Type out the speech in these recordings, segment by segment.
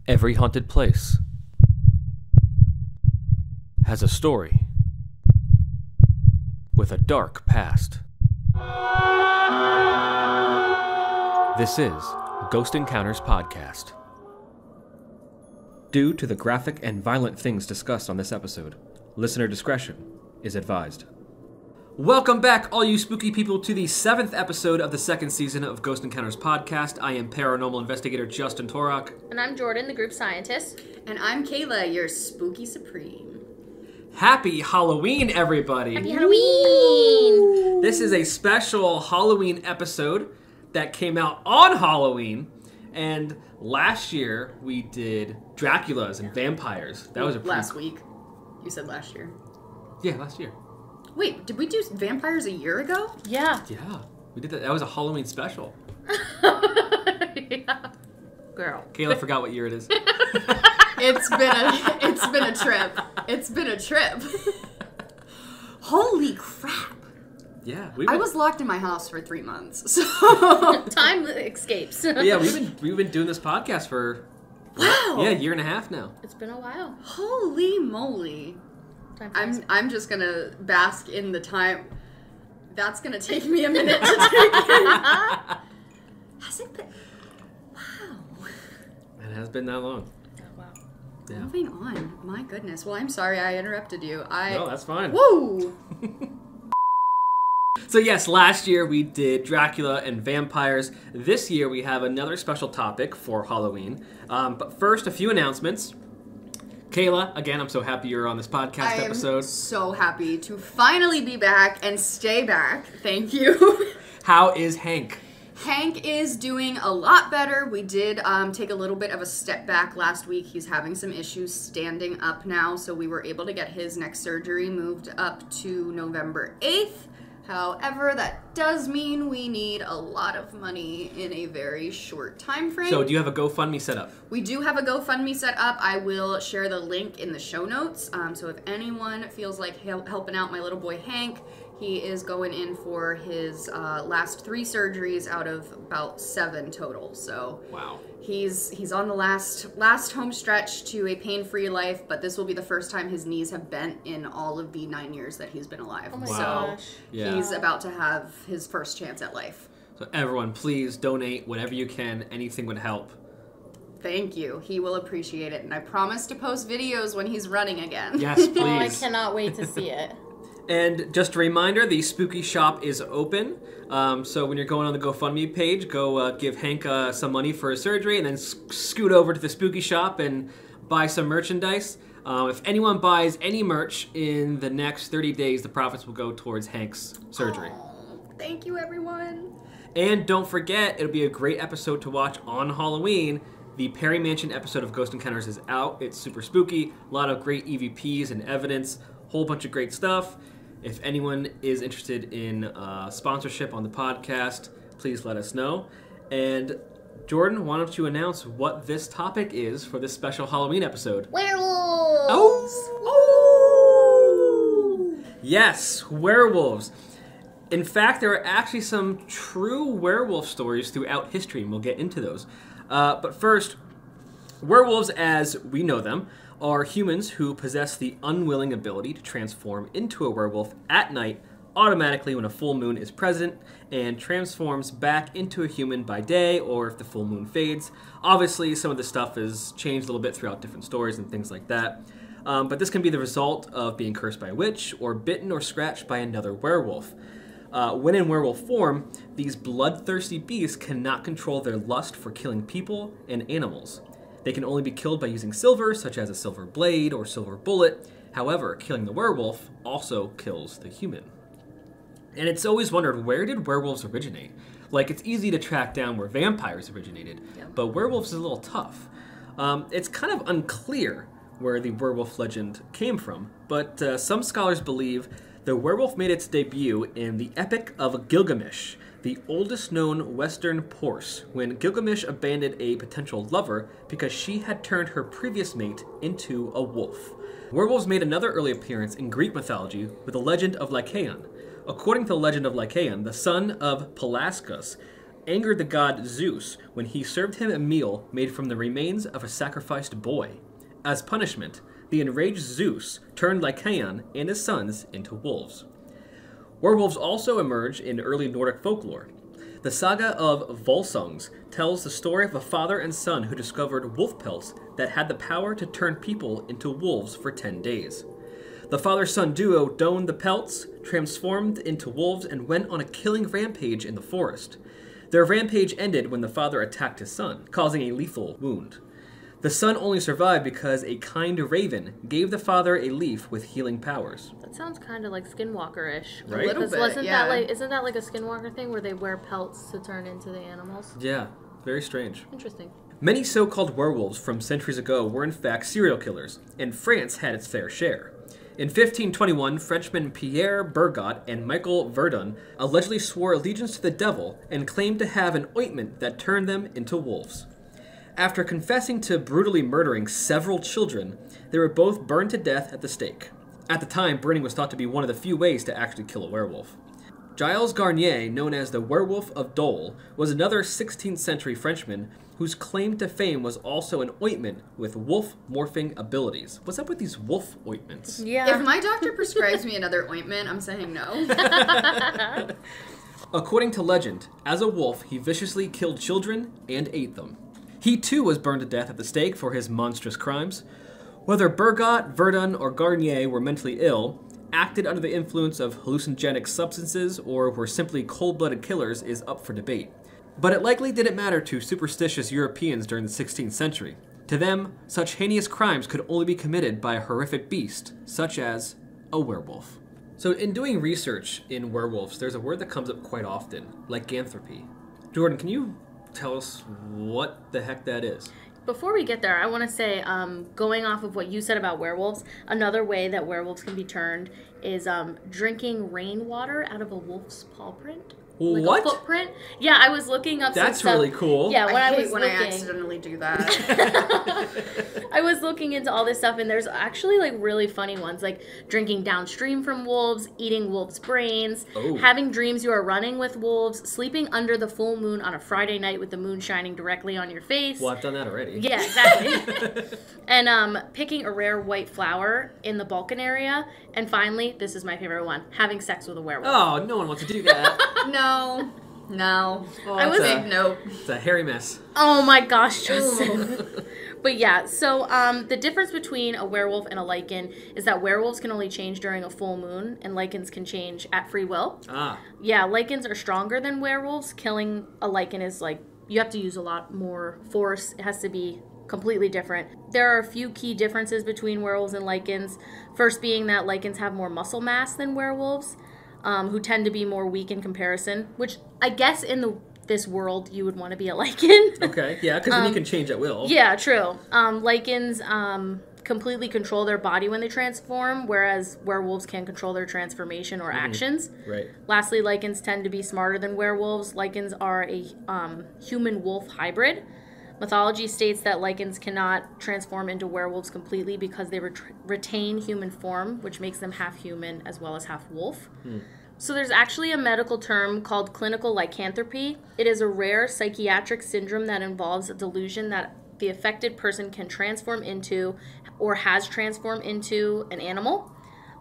Every haunted place has a story with a dark past. This is Ghost Encounters Podcast. Due to the graphic and violent things discussed on this episode, listener discretion is advised. Welcome back, all you spooky people, to the 7th episode of the 2nd season of Ghost Encounters Podcast. I am paranormal investigator Justin Torok. And I'm Jordan, the group scientist. And I'm Kayla, your spooky supreme. Happy Halloween, everybody! Happy Halloween! This is a special Halloween episode that came out on Halloween. And last year, we did Draculas and vampires. That was a last week. You said last year. Yeah, last year. Wait, did we do vampires a year ago? Yeah. Yeah, we did that. That was a Halloween special. Yeah. Girl. Kayla forgot what year it is. It's been a trip. It's been a trip. Holy crap. Yeah. I was locked in my house for 3 months, so... Time escapes. Yeah, we've been doing this podcast for... Wow. Yeah, a year and a half now. It's been a while. Holy moly. I'm just gonna bask in the time. That's gonna take me a minute to take in. Has it been? Wow. It has been that long. Oh, wow. Yeah. Moving on. My goodness. Well, I'm sorry I interrupted you. No, that's fine. Woo! So yes, last year we did Dracula and vampires. This year we have another special topic for Halloween. But first, a few announcements. Kayla, again, I'm so happy you're on this podcast episode. I'm so happy to finally be back and stay back. Thank you. How is Hank? Hank is doing a lot better. We did take a little bit of a step back last week. He's having some issues standing up now, so we were able to get his next surgery moved up to November 8th. However, that does mean we need a lot of money in a very short time frame. So do you have a GoFundMe set up? We do have a GoFundMe set up. I will share the link in the show notes. So if anyone feels like helping out my little boy Hank, he is going in for his last 3 surgeries out of about 7 total. So wow. He's on the last home stretch to a pain-free life, but this will be the first time his knees have bent in all of the 9 years that he's been alive. Oh my gosh. Yeah. He's about to have his first chance at life. So everyone, please donate whatever you can. Anything would help. Thank you. He will appreciate it. And I promise to post videos when he's running again. Yes, please. Oh, I cannot wait to see it. And just a reminder, the Spooky Shop is open. So when you're going on the GoFundMe page, go give Hank some money for his surgery and then scoot over to the Spooky Shop and buy some merchandise. If anyone buys any merch in the next 30 days, the profits will go towards Hank's surgery. Oh, thank you, everyone. And don't forget, it'll be a great episode to watch on Halloween. The Perry Mansion episode of Ghost Encounters is out. It's super spooky. A lot of great EVPs and evidence. Whole bunch of great stuff. If anyone is interested in sponsorship on the podcast, please let us know. And Jordan, why don't you announce what this topic is for this special Halloween episode? Werewolves! Oh! Yes, werewolves. In fact, there are actually some true werewolf stories throughout history, and we'll get into those. But first, werewolves as we know them are humans who possess the unwilling ability to transform into a werewolf at night automatically when a full moon is present and transforms back into a human by day or if the full moon fades. Obviously, some of this stuff has changed a little bit throughout different stories and things like that. But this can be the result of being cursed by a witch or bitten or scratched by another werewolf. When in werewolf form, these bloodthirsty beasts cannot control their lust for killing people and animals. They can only be killed by using silver, such as a silver blade or silver bullet. However, killing the werewolf also kills the human. And it's always wondered, where did werewolves originate? Like, it's easy to track down where vampires originated, but werewolves is a little tough. It's kind of unclear where the werewolf legend came from, but some scholars believe the werewolf made its debut in the Epic of Gilgamesh, the oldest known Western Porce, when Gilgamesh abandoned a potential lover because she had turned her previous mate into a wolf. Werewolves made another early appearance in Greek mythology with the legend of Lycaon. According to the legend of Lycaon, the son of Pelasgus angered the god Zeus when he served him a meal made from the remains of a sacrificed boy. As punishment, the enraged Zeus turned Lycaon and his sons into wolves. Werewolves also emerge in early Nordic folklore. The saga of Volsungs tells the story of a father and son who discovered wolf pelts that had the power to turn people into wolves for 10 days. The father-son duo donned the pelts, transformed into wolves, and went on a killing rampage in the forest. Their rampage ended when the father attacked his son, causing a lethal wound. The son only survived because a kind raven gave the father a leaf with healing powers. That sounds kind of like Skinwalker-ish. Right? A little bit, Wasn't yeah. that like, isn't that like a Skinwalker thing where they wear pelts to turn into the animals? Yeah, very strange. Interesting. Many so-called werewolves from centuries ago were in fact serial killers, and France had its fair share. In 1521, Frenchmen Pierre Bergot and Michael Verdun allegedly swore allegiance to the devil and claimed to have an ointment that turned them into wolves. After confessing to brutally murdering several children, they were both burned to death at the stake. At the time, burning was thought to be one of the few ways to actually kill a werewolf. Giles Garnier, known as the Werewolf of Dole, was another 16th century Frenchman whose claim to fame was also an ointment with wolf morphing abilities. What's up with these wolf ointments? Yeah. If my doctor prescribes me another ointment, I'm saying no. According to legend, as a wolf, he viciously killed children and ate them. He too was burned to death at the stake for his monstrous crimes. Whether Bergot, Verdun, or Garnier were mentally ill, acted under the influence of hallucinogenic substances, or were simply cold-blooded killers is up for debate. But it likely didn't matter to superstitious Europeans during the 16th century. To them, such heinous crimes could only be committed by a horrific beast, such as a werewolf. So in doing research in werewolves, there's a word that comes up quite often, lycanthropy. Jordan, can you tell us what the heck that is? Before we get there, I want to say, going off of what you said about werewolves, another way that werewolves can be turned is drinking rainwater out of a wolf's paw print. Like What? a footprint. Yeah, I was looking up some That's stuff. really cool. Yeah, when I hate was when looking, I accidentally do that. I was looking into all this stuff, and there's actually like really funny ones, like drinking downstream from wolves, eating wolves' brains, Oh. having dreams you are running with wolves, sleeping under the full moon on a Friday night with the moon shining directly on your face. Well, I've done that already. Yeah, exactly. And picking a rare white flower in the Balkan area, and finally, this is my favorite one: having sex with a werewolf. Oh, no one wants to do that. No. Oh, I was- Big no. It's a hairy mess. Oh my gosh, Justin. But yeah, so the difference between a werewolf and a lichen is that werewolves can only change during a full moon, and lichens can change at free will. Ah, Yeah, lichens are stronger than werewolves. Killing a lichen is like, you have to use a lot more force. It has to be completely different. There are a few key differences between werewolves and lichens. First being that lichens have more muscle mass than werewolves, who tend to be more weak in comparison, which I guess in this world you would want to be a lichen. okay. Yeah, because then you can change at will. Yeah, true. Lichens completely control their body when they transform, whereas werewolves can control their transformation or actions. Right. Lastly, lichens tend to be smarter than werewolves. Lichens are a human-wolf hybrid. Mythology states that lichens cannot transform into werewolves completely because they retain human form, which makes them half human as well as half wolf. So there's actually a medical term called clinical lycanthropy. It is a rare psychiatric syndrome that involves a delusion that the affected person can transform into or has transformed into an animal.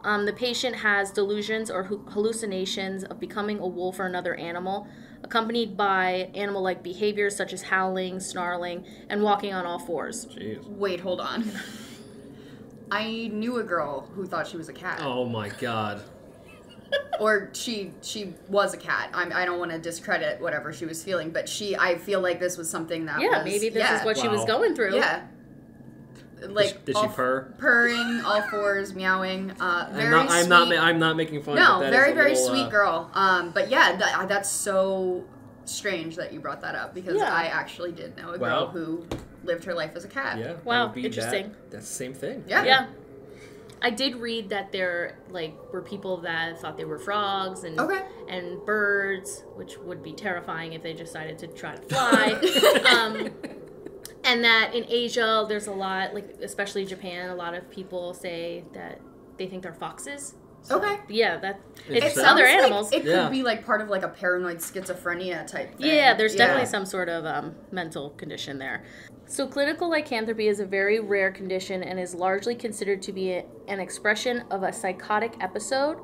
The patient has delusions or hallucinations of becoming a wolf or another animal, accompanied by animal-like behaviors such as howling, snarling, and walking on all fours. Jeez. Wait, hold on. I knew a girl who thought she was a cat. Oh my god. Or she was a cat. I don't want to discredit whatever she was feeling, but I feel like this was something that Yeah, was... maybe this is what she was Wow. going through. Yeah. Like, Did she purr? Purring, all fours, meowing. I'm not making fun. No, but that very, is a very little, sweet girl. But yeah, that's so strange that you brought that up because Yeah. I actually did know a girl who lived her life as a cat. Yeah. that Wow, would be interesting. That's the same thing. Yeah. Yeah. I did read that there were people that thought they were frogs and and birds, which would be terrifying if they decided to try to fly. And that in Asia, there's a lot, especially Japan, a lot of people say that they think they're foxes. So, Okay. Yeah, It it's sounds other like animals. it could be like part of like a paranoid schizophrenia type thing. Yeah, there's definitely some sort of mental condition there. So clinical lycanthropy is a very rare condition and is largely considered to be an expression of a psychotic episode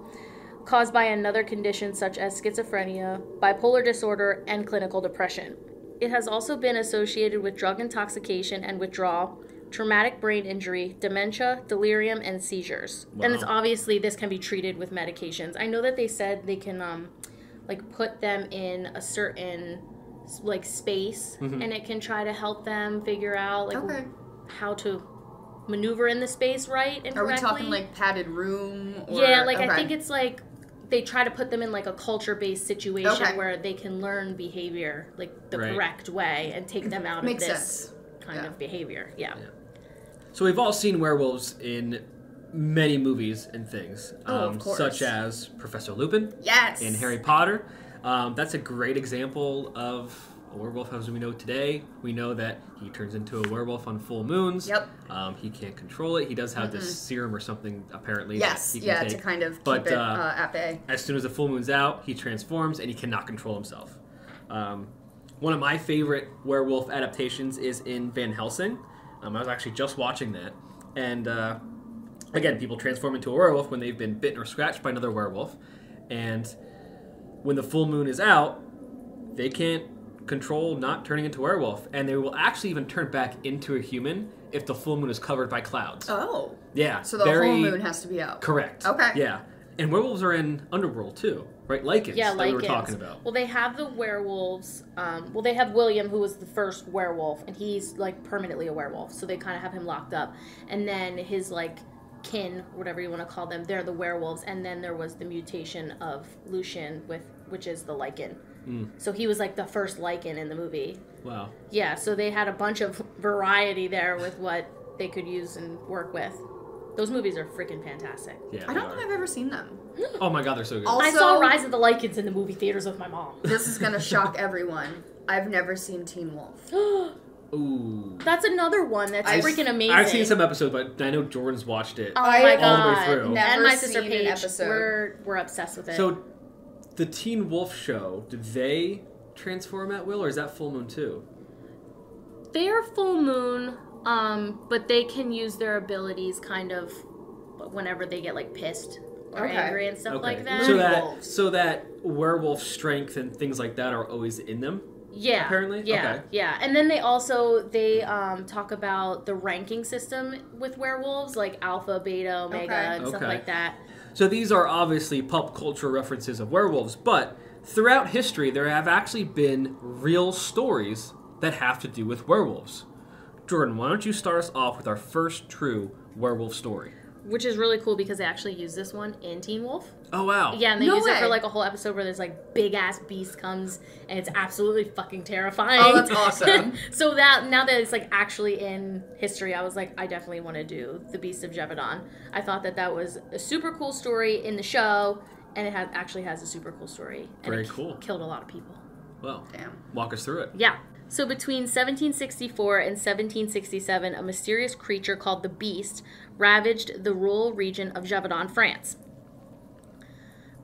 caused by another condition such as schizophrenia, bipolar disorder, and clinical depression. It has also been associated with drug intoxication and withdrawal, traumatic brain injury, dementia, delirium, and seizures. Wow. And it's obviously this can be treated with medications. I know that they said they can like put them in a certain like space and it can try to help them figure out like how to maneuver in the space right and correctly. Are we talking like padded room? Or, yeah, like I think it's like they try to put them in like a culture-based situation where they can learn behavior like the correct way and take them out of this kind of behavior. Yeah. So we've all seen werewolves in many movies and things, of course. such as Professor Lupin in Harry Potter. That's a great example of a werewolf as we know today. We know that he turns into a werewolf on full moons. Yep. He can't control it. He does have this serum or something, apparently, that he can take. to kind of but, keep it at bay. As soon as the full moon's out, he transforms and he cannot control himself. One of my favorite werewolf adaptations is in Van Helsing. I was actually just watching that. And, again, people transform into a werewolf when they've been bitten or scratched by another werewolf. And when the full moon is out, they can't control not turning into a werewolf. And they will actually even turn back into a human if the full moon is covered by clouds. Oh. Yeah. So the whole moon has to be out. Correct. Okay. Yeah. And werewolves are in Underworld, too. Right? Lycans that Lycans. we were talking about. Well, they have the werewolves. They have William, who was the first werewolf, and he's, like, permanently a werewolf. So they kind of have him locked up. And then his, like, kin, whatever you want to call them, they're the werewolves. And then there was the mutation of Lucian, which is the lycan. So he was, like, the first lycan in the movie. Wow. Yeah, so they had a bunch of variety there with what they could use and work with. Those movies are freaking fantastic. Yeah, I don't think I've ever seen them. Oh my god, they're so good. Also, I saw Rise of the Lycans in the movie theaters with my mom. This is going to shock everyone. I've never seen Teen Wolf. Ooh. That's another one that's freaking amazing. I've seen some episodes, but I know Jordan's watched it Oh my god. all the way through. And my sister seen an Paige, episode. we're obsessed with it. So, the Teen Wolf show, do they transform at will, or is that full moon too? they are full moon, but they can use their abilities kind of whenever they get like pissed or angry and stuff like that. So that werewolf strength and things like that are always in them. Yeah. Apparently? Yeah. Okay. Yeah. And then they talk about the ranking system with werewolves, like alpha, beta, omega, and stuff like that. So these are obviously pop culture references of werewolves, but throughout history there have actually been real stories that have to do with werewolves. Jordan, why don't you start us off with our first true werewolf story? Which is really cool because they actually use this one in Teen Wolf. Oh, wow. Yeah, and they use it for like a whole episode where there's like big-ass beast comes and it's absolutely fucking terrifying. Oh, that's awesome. So that now that it's like actually in history, I was like, I definitely want to do The Beast of Jevadon. I thought that was a super cool story in the show, and it actually has a super cool story. And Very cool. Killed a lot of people. Well, damn. Walk us through it. Yeah. So between 1764 and 1767, a mysterious creature called the Beast ravaged the rural region of Gévaudan, France.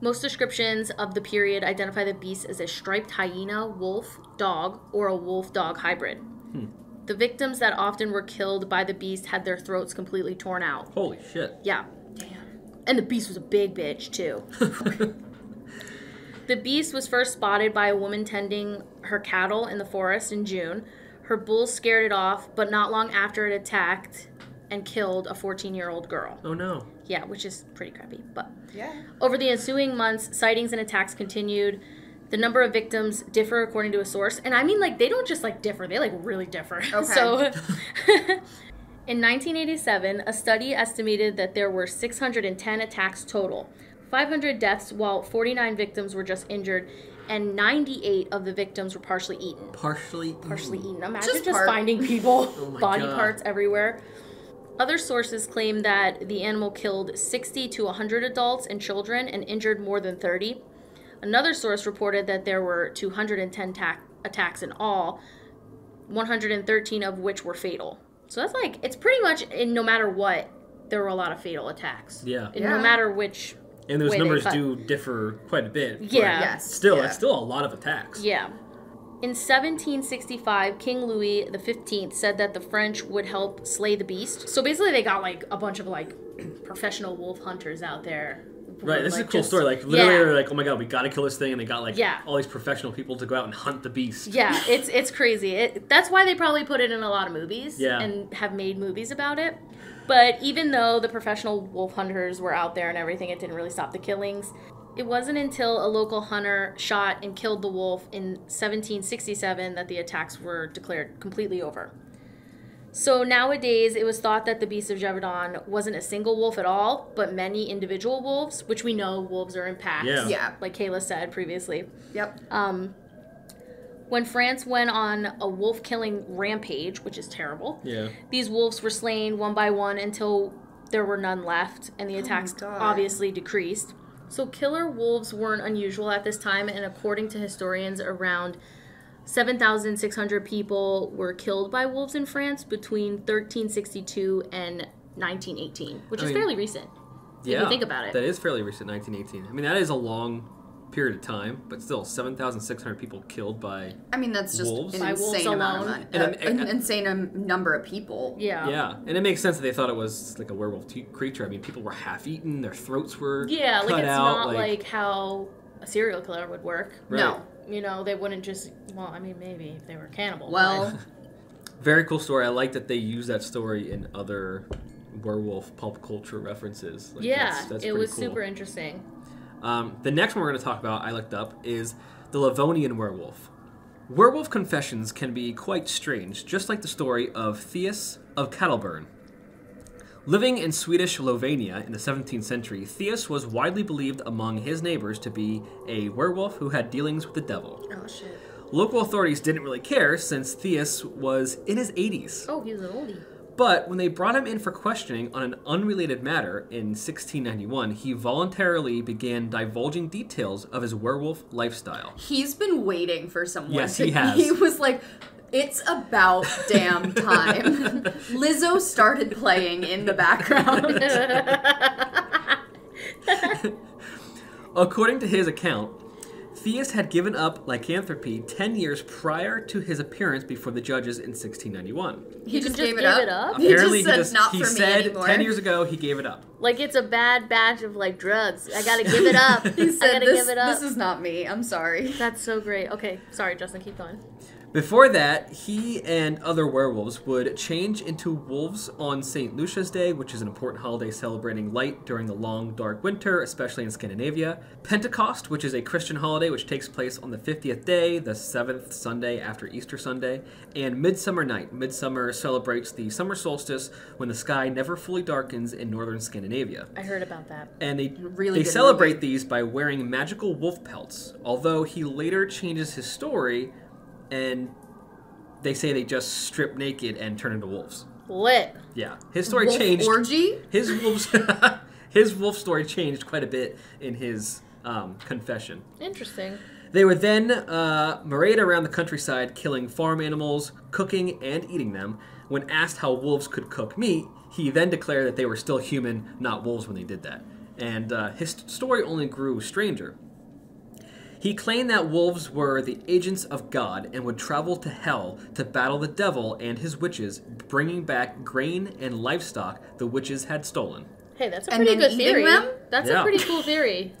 Most descriptions of the period identify the beast as a striped hyena, wolf, dog, or a wolf-dog hybrid. The victims that often were killed by the beast had their throats completely torn out. Holy shit. Yeah. Damn. And the beast was a big bitch, too. The beast was first spotted by a woman tending her cattle in the forest in June. Her bulls scared it off, but not long after it attacked and killed a 14-year-old girl. Oh, no. Yeah, which is pretty crappy. But yeah. Over the ensuing months, sightings and attacks continued. The number of victims differ according to a source. And I mean, like, they don't just, like, differ. They, like, really differ. Okay. So, in 1987, a study estimated that there were 610 attacks total. 500 deaths, while 49 victims were just injured, and 98 of the victims were partially eaten. Partially eaten. Imagine just finding people, body parts everywhere. Other sources claim that the animal killed 60 to 100 adults and children and injured more than 30. Another source reported that there were 210 attacks in all, 113 of which were fatal. So that's like, it's pretty much, no matter what, there were a lot of fatal attacks. Yeah. No matter which And those way numbers they cut. do differ quite a bit. but Yeah. Yes. Still, yeah. that's still a lot of attacks. Yeah. In 1765, King Louis XV said that the French would help slay the beast. So basically, they got like a bunch of like professional wolf hunters out there. Right, this is a Like, cool just- story. Like, literally, yeah. they're like, oh my god, we gotta kill this thing. And they got like Yeah. all these professional people to go out and hunt the beast. Yeah, it's crazy. That's why they probably put it in a lot of movies Yeah. and have made movies about it. But even though the professional wolf hunters were out there and everything, it didn't really stop the killings. It wasn't until a local hunter shot and killed the wolf in 1767 that the attacks were declared completely over. So nowadays, it was thought that the Beast of Gévaudan wasn't a single wolf at all, but many individual wolves, which we know wolves are in packs, Yeah. Yeah. like Kayla said previously. Yep. When France went on a wolf-killing rampage, which is terrible, Yeah. these wolves were slain one by one until there were none left, and the attacks God. obviously decreased. So killer wolves weren't unusual at this time, and according to historians, around 7,600 people were killed by wolves in France between 1362 and 1918, which is fairly recent. If you think about it. That is fairly recent, 1918. I mean, that is a long period of time, but still, 7,600 people killed by... I mean, that's just Wolves? an By wolves insane amount of alone. money. An insane number of people. Yeah. Yeah, and it makes sense that they thought it was like a werewolf creature. I mean, people were half-eaten, their throats were Yeah, cut like it's out. not like how a serial killer would work. Right. No. You know, they wouldn't just, well, I mean, maybe if they were cannibals. Well, Very cool story. I like that they use that story in other werewolf pulp culture references. Like, yeah, that's it pretty was cool. super interesting. The next one we're going to talk about, I looked up, is the Livonian werewolf. Werewolf confessions can be quite strange, just like the story of Theus of Kettleburn. Living in Swedish Lovania in the 17th century, Theus was widely believed among his neighbors to be a werewolf who had dealings with the devil. oh shit. Local authorities didn't really care since Theus was in his 80s. Oh, he was an oldie. But when they brought him in for questioning on an unrelated matter in 1691, he voluntarily began divulging details of his werewolf lifestyle. He's been waiting for someone. Yes, he has. He was like, it's about damn time. Lizzo started playing in the background. According to his account, Theus had given up lycanthropy 10 years prior to his appearance before the judges in 1691. He just gave gave it up? He Apparently, just said, not he for me said anymore. 10 years ago he gave it up. Like it's a bad batch of like drugs. I gotta give it up. He said, I gotta this, give it up. this is not me. I'm sorry. That's so great. Okay, sorry, Justin, keep going. Before that, he and other werewolves would change into wolves on St. Lucia's Day, which is an important holiday celebrating light during the long, dark winter, especially in Scandinavia. Pentecost, which is a Christian holiday which takes place on the 50th day, the 7th Sunday after Easter Sunday. And Midsummer Night. Midsummer celebrates the summer solstice when the sky never fully darkens in northern Scandinavia. I heard about that. And they Really good celebrate movie. these by wearing magical wolf pelts, although he later changes his story and they say they just strip naked and turn into wolves. Lit. Yeah, his story Wolf changed. orgy? His wolves, his wolf story changed quite a bit in his confession. Interesting. They would then parade around the countryside, killing farm animals, cooking and eating them. When asked how wolves could cook meat, he then declared that they were still human, not wolves, when they did that. And his story only grew stranger. He claimed that wolves were the agents of God and would travel to hell to battle the devil and his witches, bringing back grain and livestock the witches had stolen. Hey, that's a And pretty then good eating theory. them? That's Yeah. a pretty cool theory.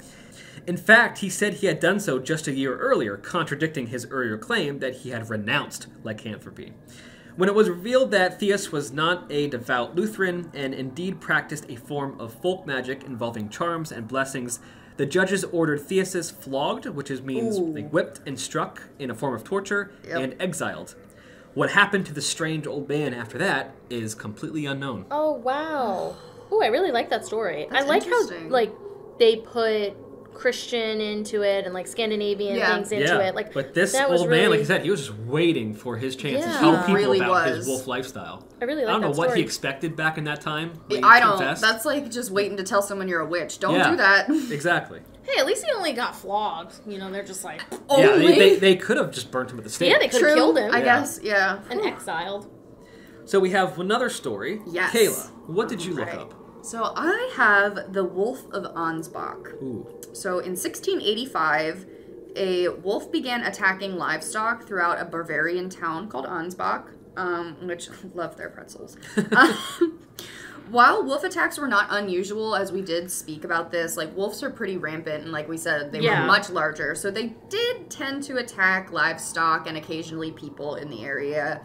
In fact, he said he had done so just a year earlier, contradicting his earlier claim that he had renounced lycanthropy. When it was revealed that Theus was not a devout Lutheran and indeed practiced a form of folk magic involving charms and blessings, the judges ordered Theus flogged, which means like whipped and struck in a form of torture, Yep. and exiled. What happened to the strange old man after that is completely unknown. Oh, wow. Oh, I really like that story. That's I like how, interesting. like, they put Christian into it and, like, Scandinavian Yeah. things into it. Like, but this that was old man, like really- you said, he was just waiting for his chance to Yeah. tell He people really about was. his wolf lifestyle. I really I like don't know that what story. he expected back in that time. when he I don't. confessed. That's like just waiting to tell someone you're a witch. Don't Yeah. do that. Exactly. Hey, at least he only got flogged. You know, they're just like, Yeah, Only? they could have just burnt him at the stake. yeah, they could have True, killed him I Yeah. guess. Yeah. and exiled. So we have another story. Yes. Kayla, what did you look Right. up? So I have the Wolf of Ansbach. Ooh. So in 1685, a wolf began attacking livestock throughout a Bavarian town called Ansbach, which love their pretzels. While wolf attacks were not unusual, as we did speak about this, like wolves are pretty rampant, and like we said, they were much larger. So they did tend to attack livestock and occasionally people in the area.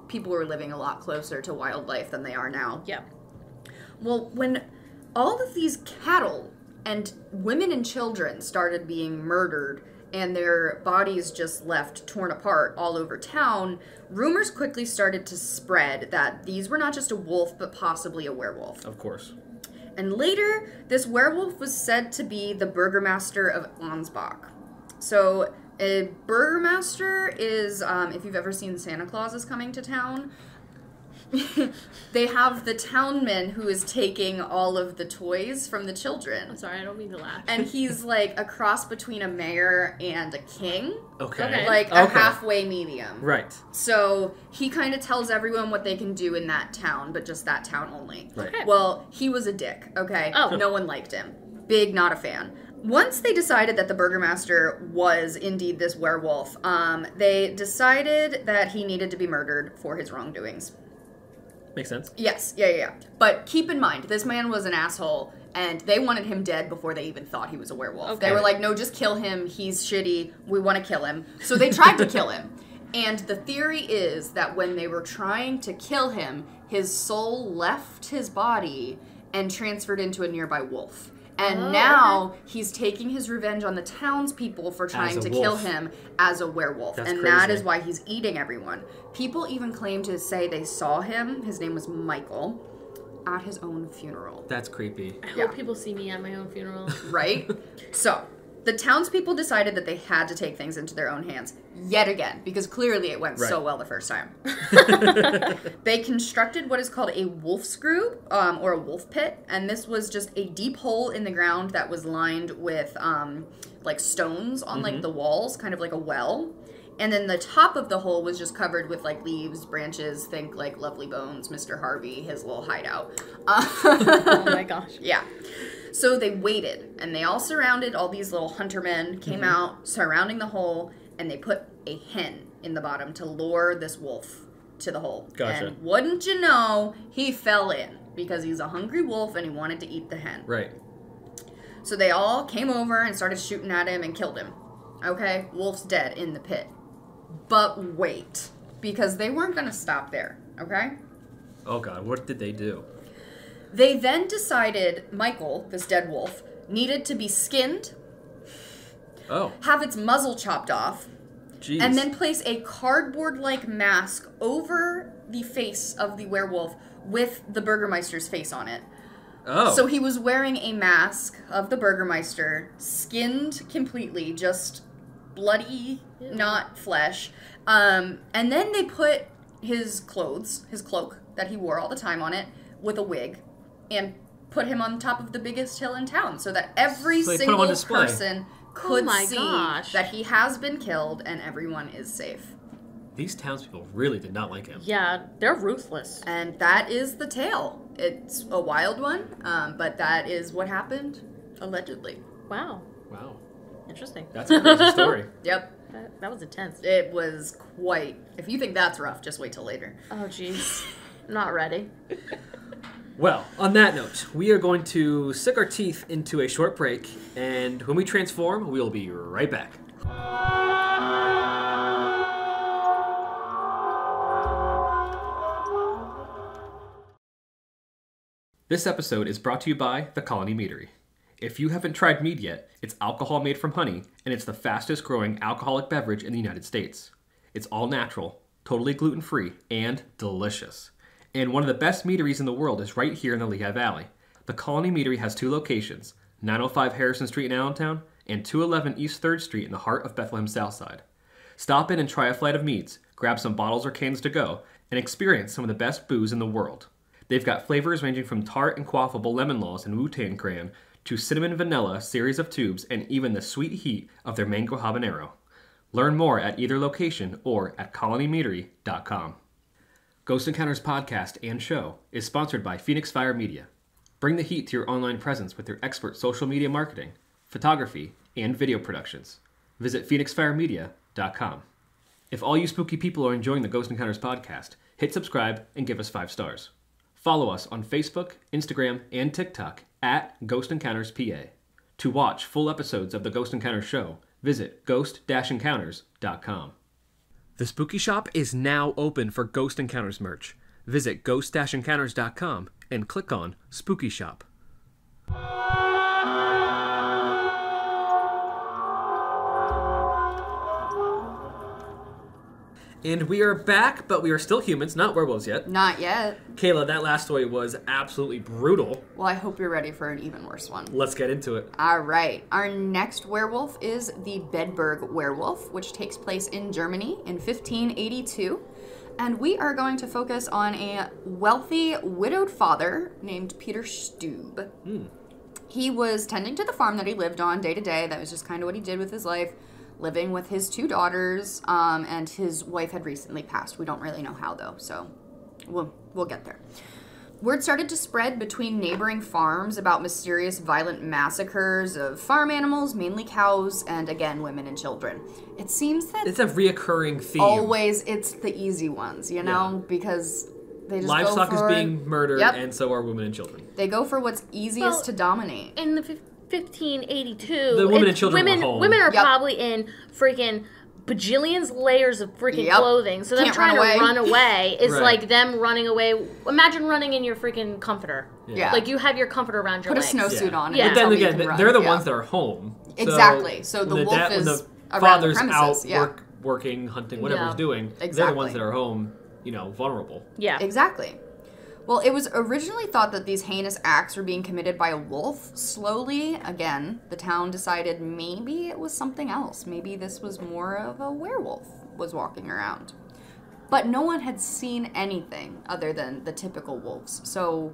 People were living a lot closer to wildlife than they are now. Yeah. Well, when all of these cattle and women and children started being murdered and their bodies just left torn apart all over town, rumors quickly started to spread that these were not just a wolf, but possibly a werewolf. Of course. And later, this werewolf was said to be the burgomaster of Ansbach. So, a burgomaster is, if you've ever seen Santa Claus is Coming to Town, they have the townman who is taking all of the toys from the children. I'm sorry, I don't mean to laugh. And he's like a cross between a mayor and a king. Okay. Like a halfway medium. Right. So he kind of tells everyone what they can do in that town, but just that town only. Right. Okay. Well, he was a dick, okay? Oh. No one liked him. Big, not a fan. Once they decided that the burgomaster was indeed this werewolf, they decided that he needed to be murdered for his wrongdoings. Makes sense. Yes, yeah. But keep in mind, this man was an asshole, and they wanted him dead before they even thought he was a werewolf. Okay. They were like, no, just kill him. He's shitty. We want to kill him. So they tried to kill him. And the theory is that when they were trying to kill him, his soul left his body and transferred into a nearby wolf. And now he's taking his revenge on the townspeople for trying to kill him as a werewolf. That's and crazy. that is why he's eating everyone. People even claim to say they saw him, his name was Michael, at his own funeral. That's creepy. I hope people see me at my own funeral. Right? So, the townspeople decided that they had to take things into their own hands yet again, because clearly it went so well the first time. They constructed what is called a wolf screw, or a wolf pit, and this was just a deep hole in the ground that was lined with like stones on like the walls, kind of like a well. And then the top of the hole was just covered with like leaves, branches, think like Lovely Bones, Mr. Harvey, his little hideout. Oh my gosh. Yeah. So they waited, and they all surrounded, all these little hunter men came out surrounding the hole, and they put a hen in the bottom to lure this wolf to the hole. Gotcha. And wouldn't you know, he fell in because he's a hungry wolf and he wanted to eat the hen. Right. So they all came over and started shooting at him and killed him. Okay, wolf's dead in the pit. But wait, because they weren't going to stop there, okay? Oh god, what did they do? They then decided Michael, this dead wolf, needed to be skinned, have its muzzle chopped off, Jeez. and then place a cardboard-like mask over the face of the werewolf with the Burgermeister's face on it. Oh. So he was wearing a mask of the Burgermeister, skinned completely, just bloody, not flesh. And then they put his cloak that he wore all the time on it, with a wig, and put him on top of the biggest hill in town so that every single person could see that he has been killed and everyone is safe. These townspeople really did not like him. Yeah, they're ruthless. And that is the tale. It's a wild one, but that is what happened, allegedly. Wow. Wow. Interesting. That's a crazy story. Yep. That was intense. It was quite... If you think that's rough, just wait till later. Oh, jeez. Not ready. Well, on that note, we are going to sink our teeth into a short break, and when we transform, we'll be right back. This episode is brought to you by the Colony Meadery. If you haven't tried mead yet, it's alcohol made from honey, and it's the fastest growing alcoholic beverage in the United States. It's all natural, totally gluten-free, and delicious. And one of the best meaderies in the world is right here in the Lehigh Valley. The Colony Meadery has two locations, 905 Harrison Street in Allentown and 211 East 3rd Street in the heart of Bethlehem Southside. Stop in and try a flight of meads, grab some bottles or cans to go, and experience some of the best booze in the world. They've got flavors ranging from tart and quaffable lemon laws and Wu-Tang Cran to cinnamon vanilla series of tubes and even the sweet heat of their mango habanero. Learn more at either location or at colonymeadery.com. Ghost Encounters podcast and show is sponsored by Phoenix Fire Media. Bring the heat to your online presence with their expert social media marketing, photography, and video productions. Visit phoenixfiremedia.com. If all you spooky people are enjoying the Ghost Encounters podcast, hit subscribe and give us 5 stars. Follow us on Facebook, Instagram, and TikTok at GhostEncountersPA. To watch full episodes of the Ghost Encounters show, visit ghost-encounters.com. The Spooky Shop is now open for Ghost Encounters merch. Visit ghost-encounters.com and click on Spooky Shop. And we are back, but we are still humans, not werewolves yet. Not yet. Kayla, that last story was absolutely brutal. Well, I hope you're ready for an even worse one. Let's get into it. All right. Our next werewolf is the Bedburg werewolf, which takes place in Germany in 1582. And we are going to focus on a wealthy, widowed father named Peter Stube. He was tending to the farm that he lived on day to day. That was just kind of what he did with his life. Living with his 2 daughters, and his wife had recently passed. We don't really know how, though, so we'll get there. Word started to spread between neighboring farms about mysterious violent massacres of farm animals, mainly cows, and again, women and children. It seems that it's a reoccurring theme. Always, it's the easy ones, you know, because they just livestock go for, is being murdered, and so are women and children. They go for what's easiest to dominate. In the 1582, the women and children were home. Women are probably in freaking bajillions layers of freaking clothing, so them trying to run away is like them running away. Imagine running in your freaking comforter. Yeah. Like you have your comforter around your legs. Put a snowsuit on. But then again, they're the ones that are home. Exactly. So the wolf is when the around father's the premises. out working, hunting, whatever he's doing. They're the ones that are home, vulnerable. Yeah. Exactly. Well, it was originally thought that these heinous acts were being committed by a wolf. Slowly, again, the town decided maybe it was something else. Maybe this was more of a werewolf was walking around. But no one had seen anything other than the typical wolves. So,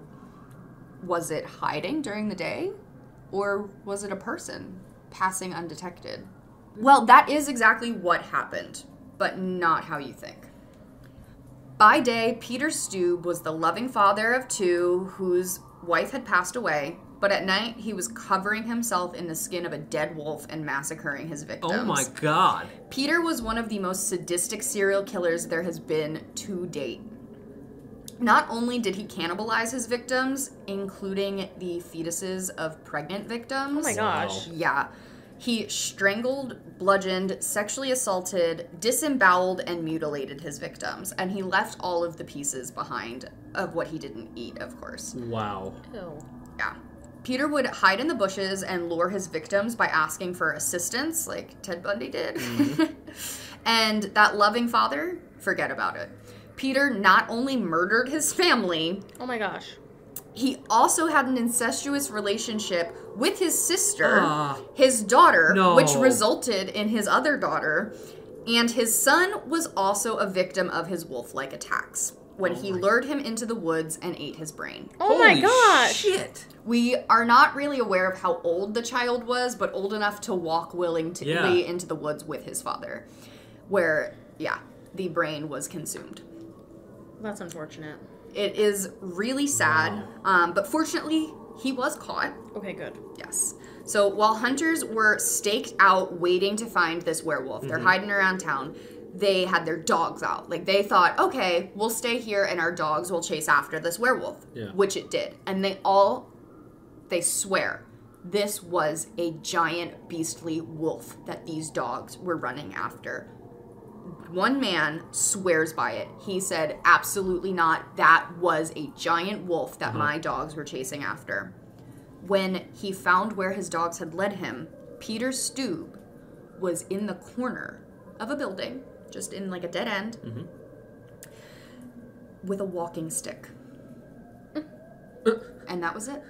was it hiding during the day? Or was it a person passing undetected? Well, that is exactly what happened, but not how you think. By day, Peter Stube was the loving father of 2 whose wife had passed away, but at night he was covering himself in the skin of a dead wolf and massacring his victims. Oh my god. Peter was one of the most sadistic serial killers there has been to date. Not only did he cannibalize his victims, including the fetuses of pregnant victims. Oh my gosh. Yeah. He strangled, bludgeoned, sexually assaulted, disemboweled, and mutilated his victims. And he left all of the pieces behind of what he didn't eat, of course. Wow. Ew. Yeah. Peter would hide in the bushes and lure his victims by asking for assistance, like Ted Bundy did. And that loving father, forget about it. Peter not only murdered his family... Oh my gosh. He also had an incestuous relationship with his sister, his daughter, which resulted in his other daughter, and his son was also a victim of his wolf-like attacks when he lured him into the woods and ate his brain. Oh my gosh! Shit! We are not really aware of how old the child was, but old enough to walk willingly into the woods with his father, where, the brain was consumed. That's unfortunate. It is really sad, but fortunately, he was caught. Okay, good. Yes. So while hunters were staked out waiting to find this werewolf, they're hiding around town, they had their dogs out. Like, they thought, okay, we'll stay here and our dogs will chase after this werewolf, which it did. And they swear this was a giant beastly wolf that these dogs were running after. One man swears by it. He said, absolutely not. That was a giant wolf that my dogs were chasing after. When he found where his dogs had led him, Peter Stube was in the corner of a building, just in like a dead end, with a walking stick. And that was it.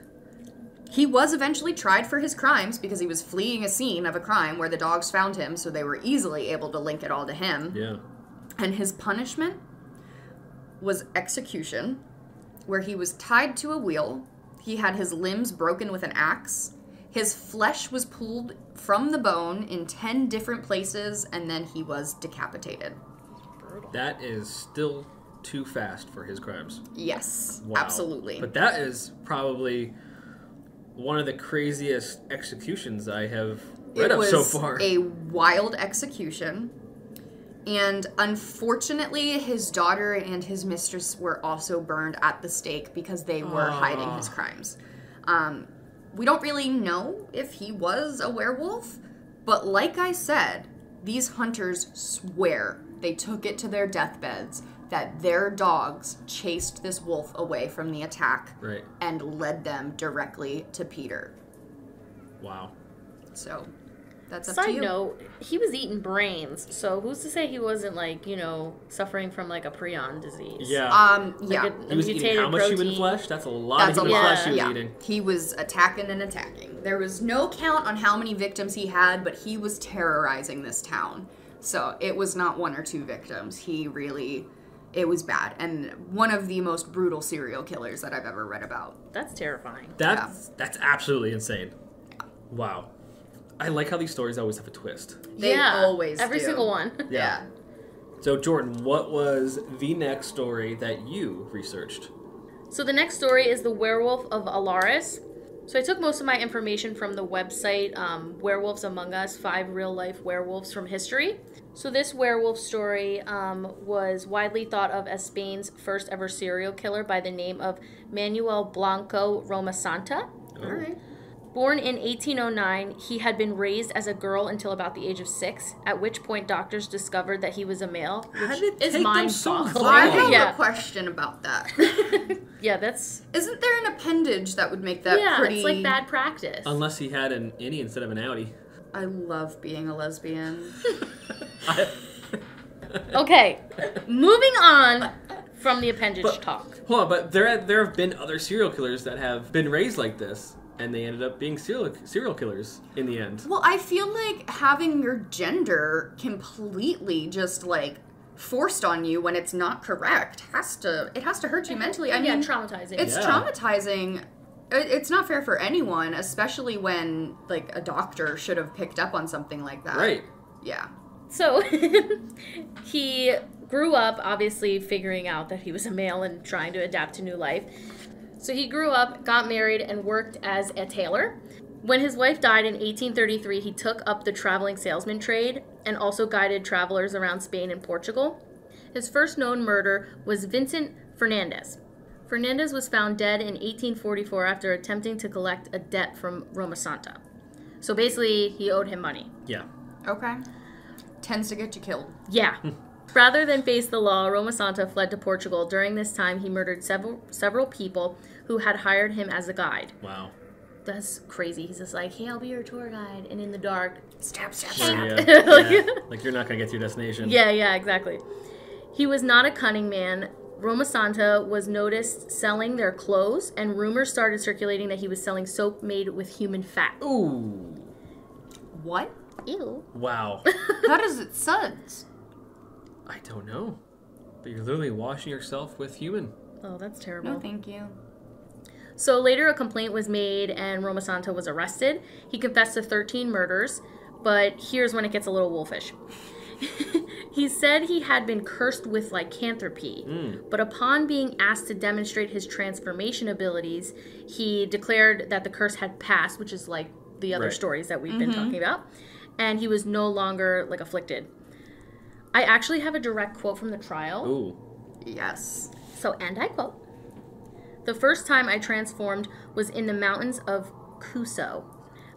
He was eventually tried for his crimes because he was fleeing a scene of a crime where the dogs found him, so they were easily able to link it all to him. Yeah. And his punishment was execution, where he was tied to a wheel. He had his limbs broken with an axe. His flesh was pulled from the bone in 10 different places, and then he was decapitated. That is still too fast for his crimes. Yes, Wow. absolutely. But that is probably one of the craziest executions I have read of so far. It was a wild execution. And unfortunately, his daughter and his mistress were also burned at the stake because they were hiding his crimes. We don't really know if he was a werewolf, but like I said, these hunters swear they took it to their deathbeds that their dogs chased this wolf away from the attack and led them directly to Peter. Wow. So, that's up Side to you. note, he was eating brains, so who's to say he wasn't, like, you know, suffering from, like, a prion disease? Yeah. Yeah. He was eating how much human flesh? That's a lot of human flesh he was eating. He was attacking and attacking. There was no count on how many victims he had, but he was terrorizing this town. So it was not one or two victims. He really, it was bad. And one of the most brutal serial killers that I've ever read about. That's terrifying. That's absolutely insane. Wow. I like how these stories always have a twist. They always every do. single one. Yeah. So, Jordan, what was the next story that you researched? So the next story is the Werewolf of Alaris. So I took most of my information from the website Werewolves Among Us, 5 real-life werewolves from history. So this werewolf story was widely thought of as Spain's first ever serial killer by the name of Manuel Blanco Romasanta. All right. Born in 1809, he had been raised as a girl until about the age of 6, at which point doctors discovered that he was a male, which is mind-boggling. I have a question about that. Yeah, that's... Isn't there an appendage that would make that pretty... Yeah, it's like bad practice. Unless he had an innie instead of an outie. I love being a lesbian. Okay, moving on from the appendage talk. Hold on, but there have been other serial killers that have been raised like this, and they ended up being serial killers in the end. Well, I feel like having your gender completely just, like, forced on you when it's not correct has to hurt you mentally. I mean, traumatizing. It's traumatizing. It's not fair for anyone, especially when, like, a doctor should have picked up on something like that. Right. Yeah. So, he grew up, obviously, figuring out that he was a male and trying to adapt to new life. So he grew up, got married, and worked as a tailor. When his wife died in 1833, he took up the traveling salesman trade and also guided travelers around Spain and Portugal. His first known murder was Vincent Fernandez. Fernandez was found dead in 1844 after attempting to collect a debt from Romasanta. So basically, he owed him money. Yeah. Okay. Tends to get you killed. Yeah. Rather than face the law, Romasanta fled to Portugal. During this time, he murdered several people who had hired him as a guide. Wow. That's crazy. He's just like, hey, I'll be your tour guide. And in the dark, stab, stab, Sure, stab. yeah. Like, you're not going to get to your destination. Yeah, exactly. He was not a cunning man. Romasanta was noticed selling their clothes, and rumors started circulating that he was selling soap made with human fat. Ooh. What? Ew. Wow. How does it suds? I don't know. But you're literally washing yourself with human. Oh, that's terrible. No, thank you. So later a complaint was made and Romasanta was arrested. He confessed to 13 murders, but here's when it gets a little wolfish. He said he had been cursed with lycanthropy, but upon being asked to demonstrate his transformation abilities, he declared that the curse had passed, which is like the other stories that we've been talking about, and he was no longer like afflicted. I actually have a direct quote from the trial. Ooh. Yes. So, and I quote, "The first time I transformed was in the mountains of Cusco.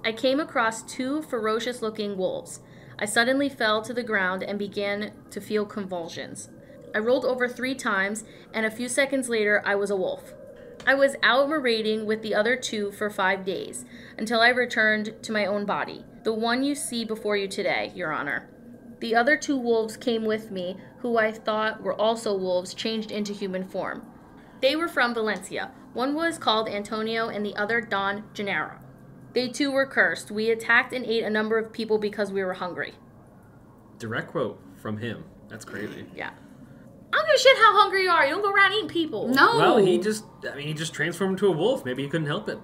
I came across 2 ferocious-looking wolves. I suddenly fell to the ground and began to feel convulsions. I rolled over 3 times, and a few seconds later, I was a wolf. I was out marauding with the other 2 for 5 days, until I returned to my own body, the one you see before you today, Your Honor. The other 2 wolves came with me, who I thought were also wolves changed into human form. They were from Valencia. One was called Antonio and the other Don Gennaro. They too were cursed. We attacked and ate a number of people because we were hungry." Direct quote from him. That's crazy. Yeah. I don't give a shit how hungry you are. You don't go around eating people. No. Well, he just transformed into a wolf. Maybe he couldn't help it.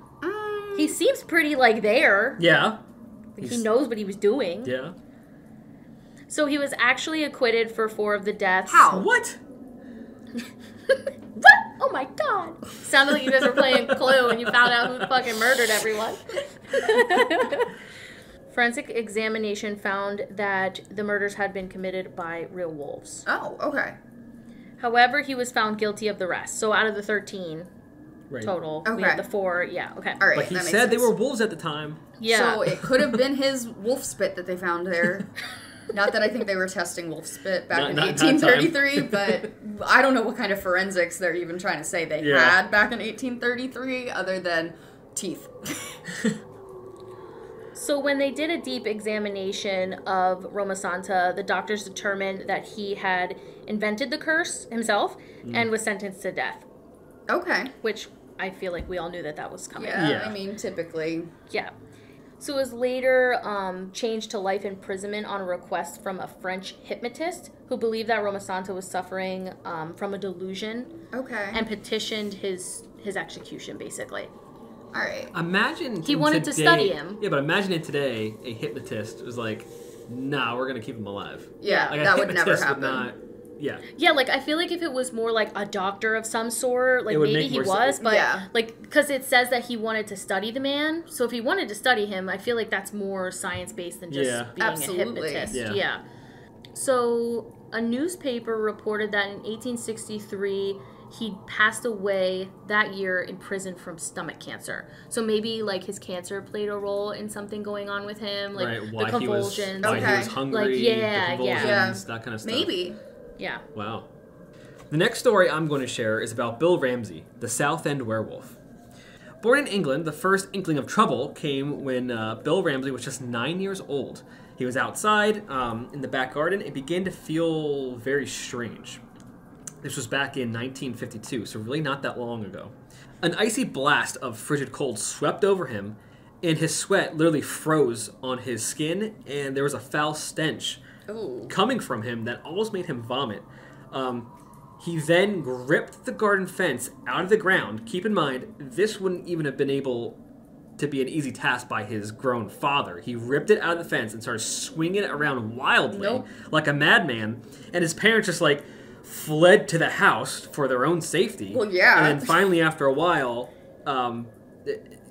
He seems pretty, like, there. Yeah. He knows what he was doing. Yeah. So he was actually acquitted for 4 of the deaths. How? What? What? Oh my god. Sounded like you guys were playing Clue and you found out who fucking murdered everyone. Forensic examination found that the murders had been committed by real wolves. Oh, okay. However, he was found guilty of the rest. So out of the 13 total, we Okay. have the 4. Yeah, okay. All right. But he that makes said they sense. were wolves at the time. Yeah. So it could have been his wolf spit that they found there. Not that I think they were testing wolf spit back in Not 1833, but I don't know what kind of forensics they're even trying to say they had back in 1833 other than teeth. So when they did a deep examination of Roma Santa, the doctors determined that he had invented the curse himself and was sentenced to death. Okay. Which I feel like we all knew that was coming. Yeah, I mean, typically. Yeah. So it was later changed to life imprisonment on a request from a French hypnotist who believed that Roma Santa was suffering from a delusion. Okay. And petitioned his execution, basically. All right. Imagine he wanted to study him. Yeah, but imagine it today, a hypnotist was like, nah, we're going to keep him alive. Yeah, Like, that would never hypnotist happen. not, Yeah, like, I feel like if it was more like a doctor of some sort, like, maybe he was, but, like, because it says that he wanted to study the man, so if he wanted to study him, I feel like that's more science-based than just being a hypnotist. Yeah. So, a newspaper reported that in 1863, he passed away that year in prison from stomach cancer. So maybe, like, his cancer played a role in something going on with him, like, why the convulsions. Why he was hungry, like, the convulsions, that kind of stuff. Maybe. Yeah. Wow. The next story I'm going to share is about Bill Ramsey, the South End werewolf. Born in England, the first inkling of trouble came when Bill Ramsey was just 9 years old. He was outside in the back garden and began to feel very strange. This was back in 1952, so really not that long ago. An icy blast of frigid cold swept over him, and his sweat literally froze on his skin, and there was a foul stench coming from him that almost made him vomit. He then gripped the garden fence out of the ground. Keep in mind, this wouldn't even have been able to be an easy task by his grown father. He ripped it out of the fence and started swinging it around wildly, like a madman, and his parents just, like, fled to the house for their own safety. Well, yeah. And then finally, after a while,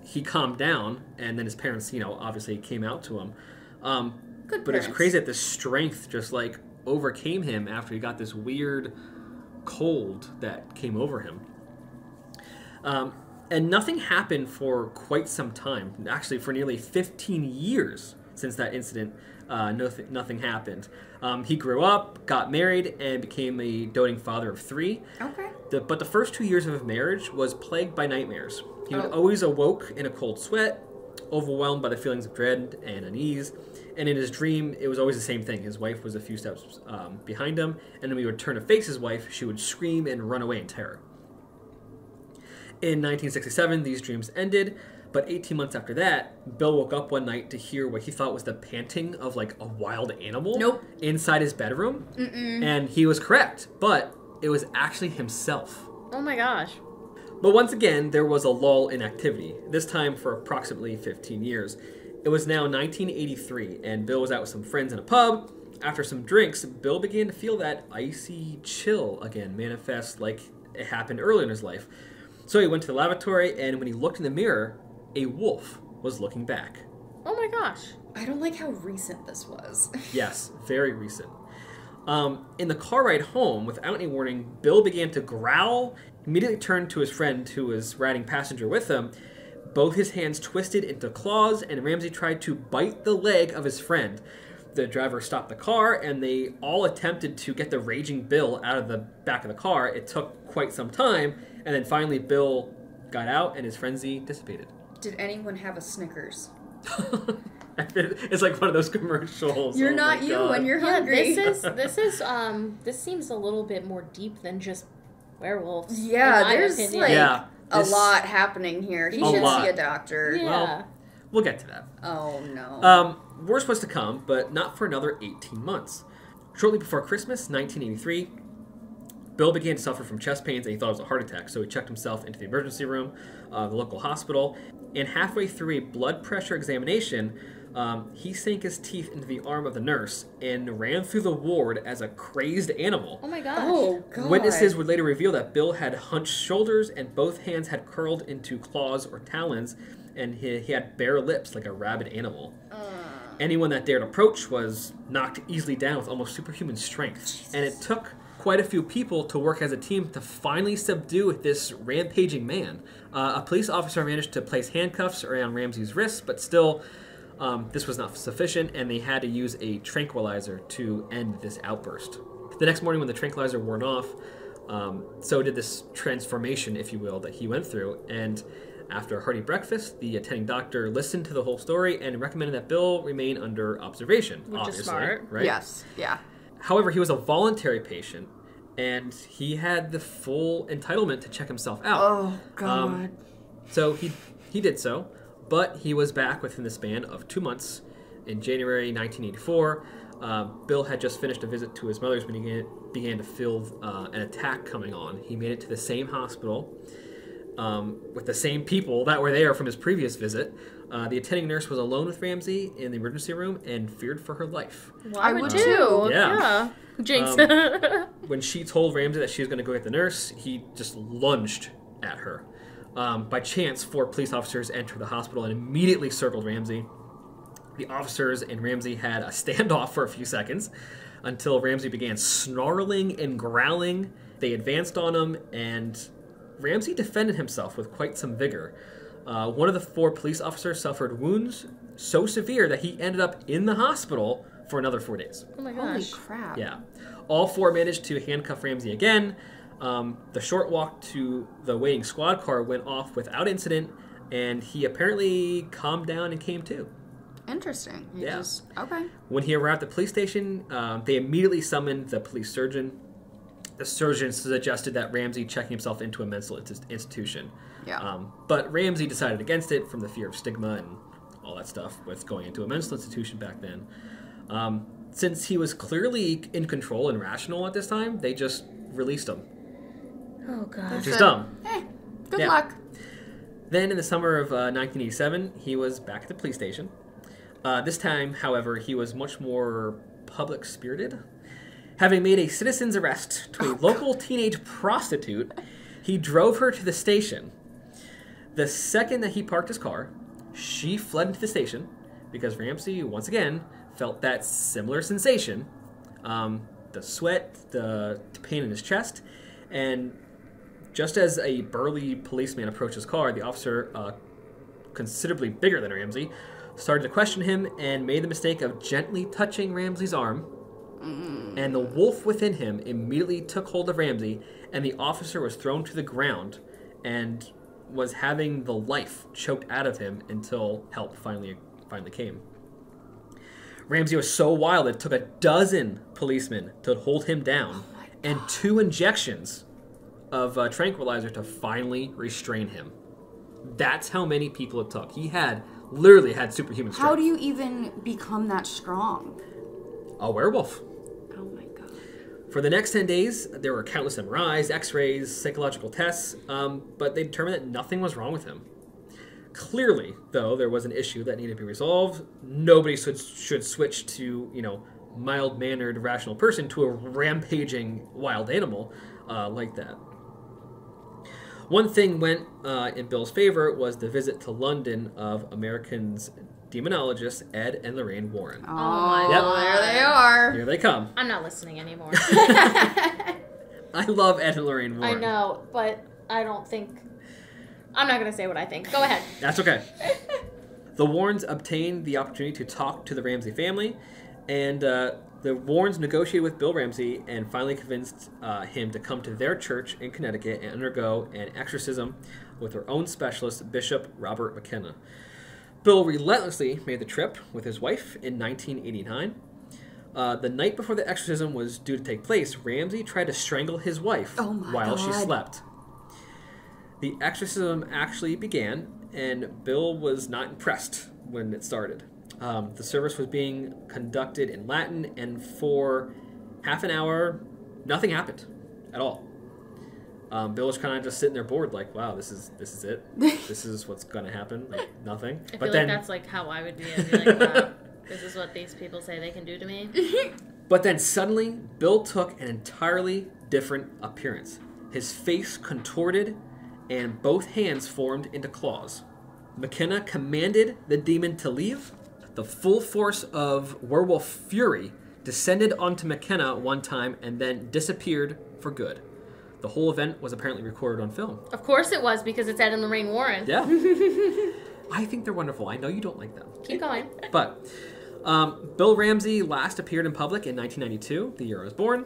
he calmed down, and then his parents, obviously came out to him. But it's crazy that the strength just, like, overcame him after he got this weird cold that came over him. And nothing happened for quite some time. Actually, for nearly 15 years since that incident, nothing happened. He grew up, got married, and became a doting father of 3. Okay. But the first 2 years of his marriage was plagued by nightmares. He would always awoke in a cold sweat, overwhelmed by the feelings of dread and unease. And in his dream, it was always the same thing. His wife was a few steps behind him, and when he would turn to face his wife, she would scream and run away in terror. In 1967, these dreams ended, but 18 months after that, Bill woke up one night to hear what he thought was the panting of, like, a wild animal inside his bedroom. And he was correct, but it was actually himself. Oh my gosh. But once again, there was a lull in activity, this time for approximately 15 years. It was now 1983, and Bill was out with some friends in a pub. After some drinks, Bill began to feel that icy chill again manifest like it happened earlier in his life. So he went to the lavatory, and when he looked in the mirror, a wolf was looking back. Oh my gosh. I don't like how recent this was. Yes, very recent. In the car ride home, without any warning, Bill began to growl, immediately turned to his friend who was riding passenger with him. Both his hands twisted into claws, and Ramsey tried to bite the leg of his friend. The driver stopped the car, and they all attempted to get the raging Bill out of the back of the car. It took quite some time, and then finally Bill got out, and his frenzy dissipated. Did anyone have a Snickers? It's like one of those commercials. You're not you when you're hungry. This seems a little bit more deep than just werewolves. Yeah, there's opinion. a lot happening here. He should see a doctor. Yeah. Well, we'll get to that. Oh no. Worse was to come, but not for another 18 months. Shortly before Christmas, 1983, Bill began to suffer from chest pains, and he thought it was a heart attack, so he checked himself into the emergency room of the local hospital. And halfway through a blood pressure examination, He sank his teeth into the arm of the nurse and ran through the ward as a crazed animal. Oh my gosh. Oh, God. Witnesses would later reveal that Bill had hunched shoulders and both hands had curled into claws or talons, and he had bare lips like a rabid animal. Anyone that dared approach was knocked easily down with almost superhuman strength. Jesus. And it took quite a few people to work as a team to finally subdue this rampaging man. A police officer managed to place handcuffs around Ramsey's wrists, but still, this was not sufficient, and they had to use a tranquilizer to end this outburst. The next morning when the tranquilizer wore off, so did this transformation, if you will, that he went through, and after a hearty breakfast, the attending doctor listened to the whole story and recommended that Bill remain under observation. Which obviously, is smart. right? Yes, yeah. However, he was a voluntary patient, and he had the full entitlement to check himself out. Oh, God. So he did so, but he was back within the span of 2 months. In January 1984, Bill had just finished a visit to his mother's when he began to feel an attack coming on. He made it to the same hospital with the same people that were there from his previous visit. The attending nurse was alone with Ramsey in the emergency room and feared for her life. Well, I would too. Yeah. Jinx. When she told Ramsey that she was going to go get the nurse, he just lunged at her. By chance, 4 police officers entered the hospital and immediately circled Ramsey. The officers and Ramsey had a standoff for a few seconds until Ramsey began snarling and growling. They advanced on him, and Ramsey defended himself with quite some vigor. One of the 4 police officers suffered wounds so severe that he ended up in the hospital for another 4 days. Oh my Holy gosh. crap. Yeah. All 4 managed to handcuff Ramsey again. The short walk to the waiting squad car went off without incident, and he apparently calmed down and came to. Interesting. Yeah. Okay. When he arrived at the police station, they immediately summoned the police surgeon. The surgeon suggested that Ramsey check himself into a mental institution. Yeah. But Ramsey decided against it from the fear of stigma and all that stuff with going into a mental institution back then. Since he was clearly in control and rational at this time, they just released him. Oh gosh. Which is dumb. Hey, good Yeah. luck. Then in the summer of 1987, he was back at the police station. This time, however, he was much more public-spirited. Having made a citizen's arrest to a local teenage prostitute, he drove her to the station. The second that he parked his car, she fled into the station because Ramsey, once again, felt that similar sensation. The sweat, the pain in his chest, and just as a burly policeman approached his car, the officer, considerably bigger than Ramsey, started to question him and made the mistake of gently touching Ramsey's arm. And the wolf within him immediately took hold of Ramsey, and the officer was thrown to the ground and was having the life choked out of him until help finally came. Ramsey was so wild it took 12 policemen to hold him down and 2 injections of tranquilizer to finally restrain him. That's how many people it took. He literally had superhuman strength. How do you even become that strong? A werewolf. Oh my God. For the next 10 days, there were countless MRIs, x-rays, psychological tests, but they determined that nothing was wrong with him. Clearly, though, there was an issue that needed to be resolved. Nobody should switch to, mild-mannered, rational person to a rampaging wild animal like that. One thing went in Bill's favor was the visit to London of Americans demonologists Ed and Lorraine Warren. Oh my God. There they are. Here they come. I'm not listening anymore. I love Ed and Lorraine Warren. I know, but I don't think... I'm not going to say what I think. Go ahead. That's okay. The Warrens obtained the opportunity to talk to the Ramsey family, and the Warrens negotiated with Bill Ramsey and finally convinced him to come to their church in Connecticut and undergo an exorcism with their own specialist, Bishop Robert McKenna. Bill relentlessly made the trip with his wife in 1989. The night before the exorcism was due to take place, Ramsey tried to strangle his wife while she slept. The exorcism actually began, and Bill was not impressed when it started. The service was being conducted in Latin, and for half an hour, nothing happened at all. Bill was kind of just sitting there bored, like, wow, this is it. This is what's going to happen. Like, nothing. I feel like that's like how I would be. I'd be like, wow, this is what these people say they can do to me. But then suddenly, Bill took an entirely different appearance. His face contorted, and both hands formed into claws. McKenna commanded the demon to leave. The full force of werewolf fury descended onto McKenna one time and then disappeared for good. The whole event was apparently recorded on film. Of course it was, because it's Ed and Lorraine Warren. Yeah. I think they're wonderful. I know you don't like them. Keep going. But Bill Ramsey last appeared in public in 1992, the year I was born,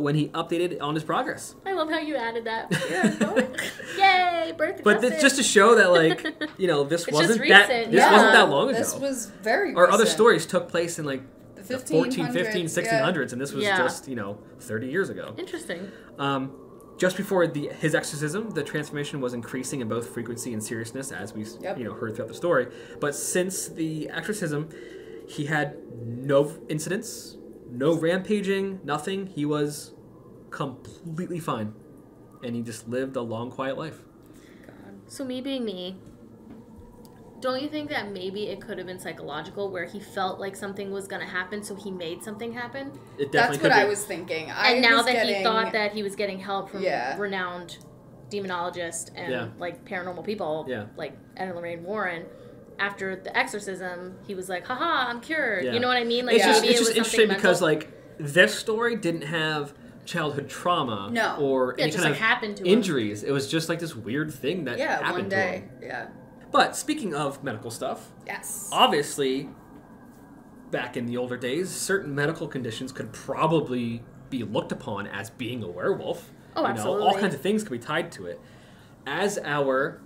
when he updated on his progress. I love how you added that. Yay, birthday. But just to show that, like, you know, this wasn't recent. wasn't that long ago. This was very Our recent. other stories took place in, like, the 14, 15, 1600s, yeah. and this was just, 30 years ago. Interesting. Just before his exorcism, the transformation was increasing in both frequency and seriousness, as we heard throughout the story. But since the exorcism, he had no incidents, no rampaging, nothing. He was completely fine, and he just lived a long, quiet life. So me being me, don't you think that maybe it could have been psychological, where he felt like something was going to happen, so he made something happen? It definitely That's what could I be. was thinking. And now that he thought that he was getting help from renowned demonologists and like paranormal people, like Ed and Lorraine Warren, after the exorcism, he was like, haha, I'm cured. You know what I mean? Like, it's just maybe it was interesting mental. because, like, this story didn't have childhood trauma or any kind of happened to injuries. It was just like this weird thing that happened one day. to him. But speaking of medical stuff, yes, obviously, back in the older days, certain medical conditions could probably be looked upon as being a werewolf. Oh, absolutely. All kinds of things could be tied to it. As our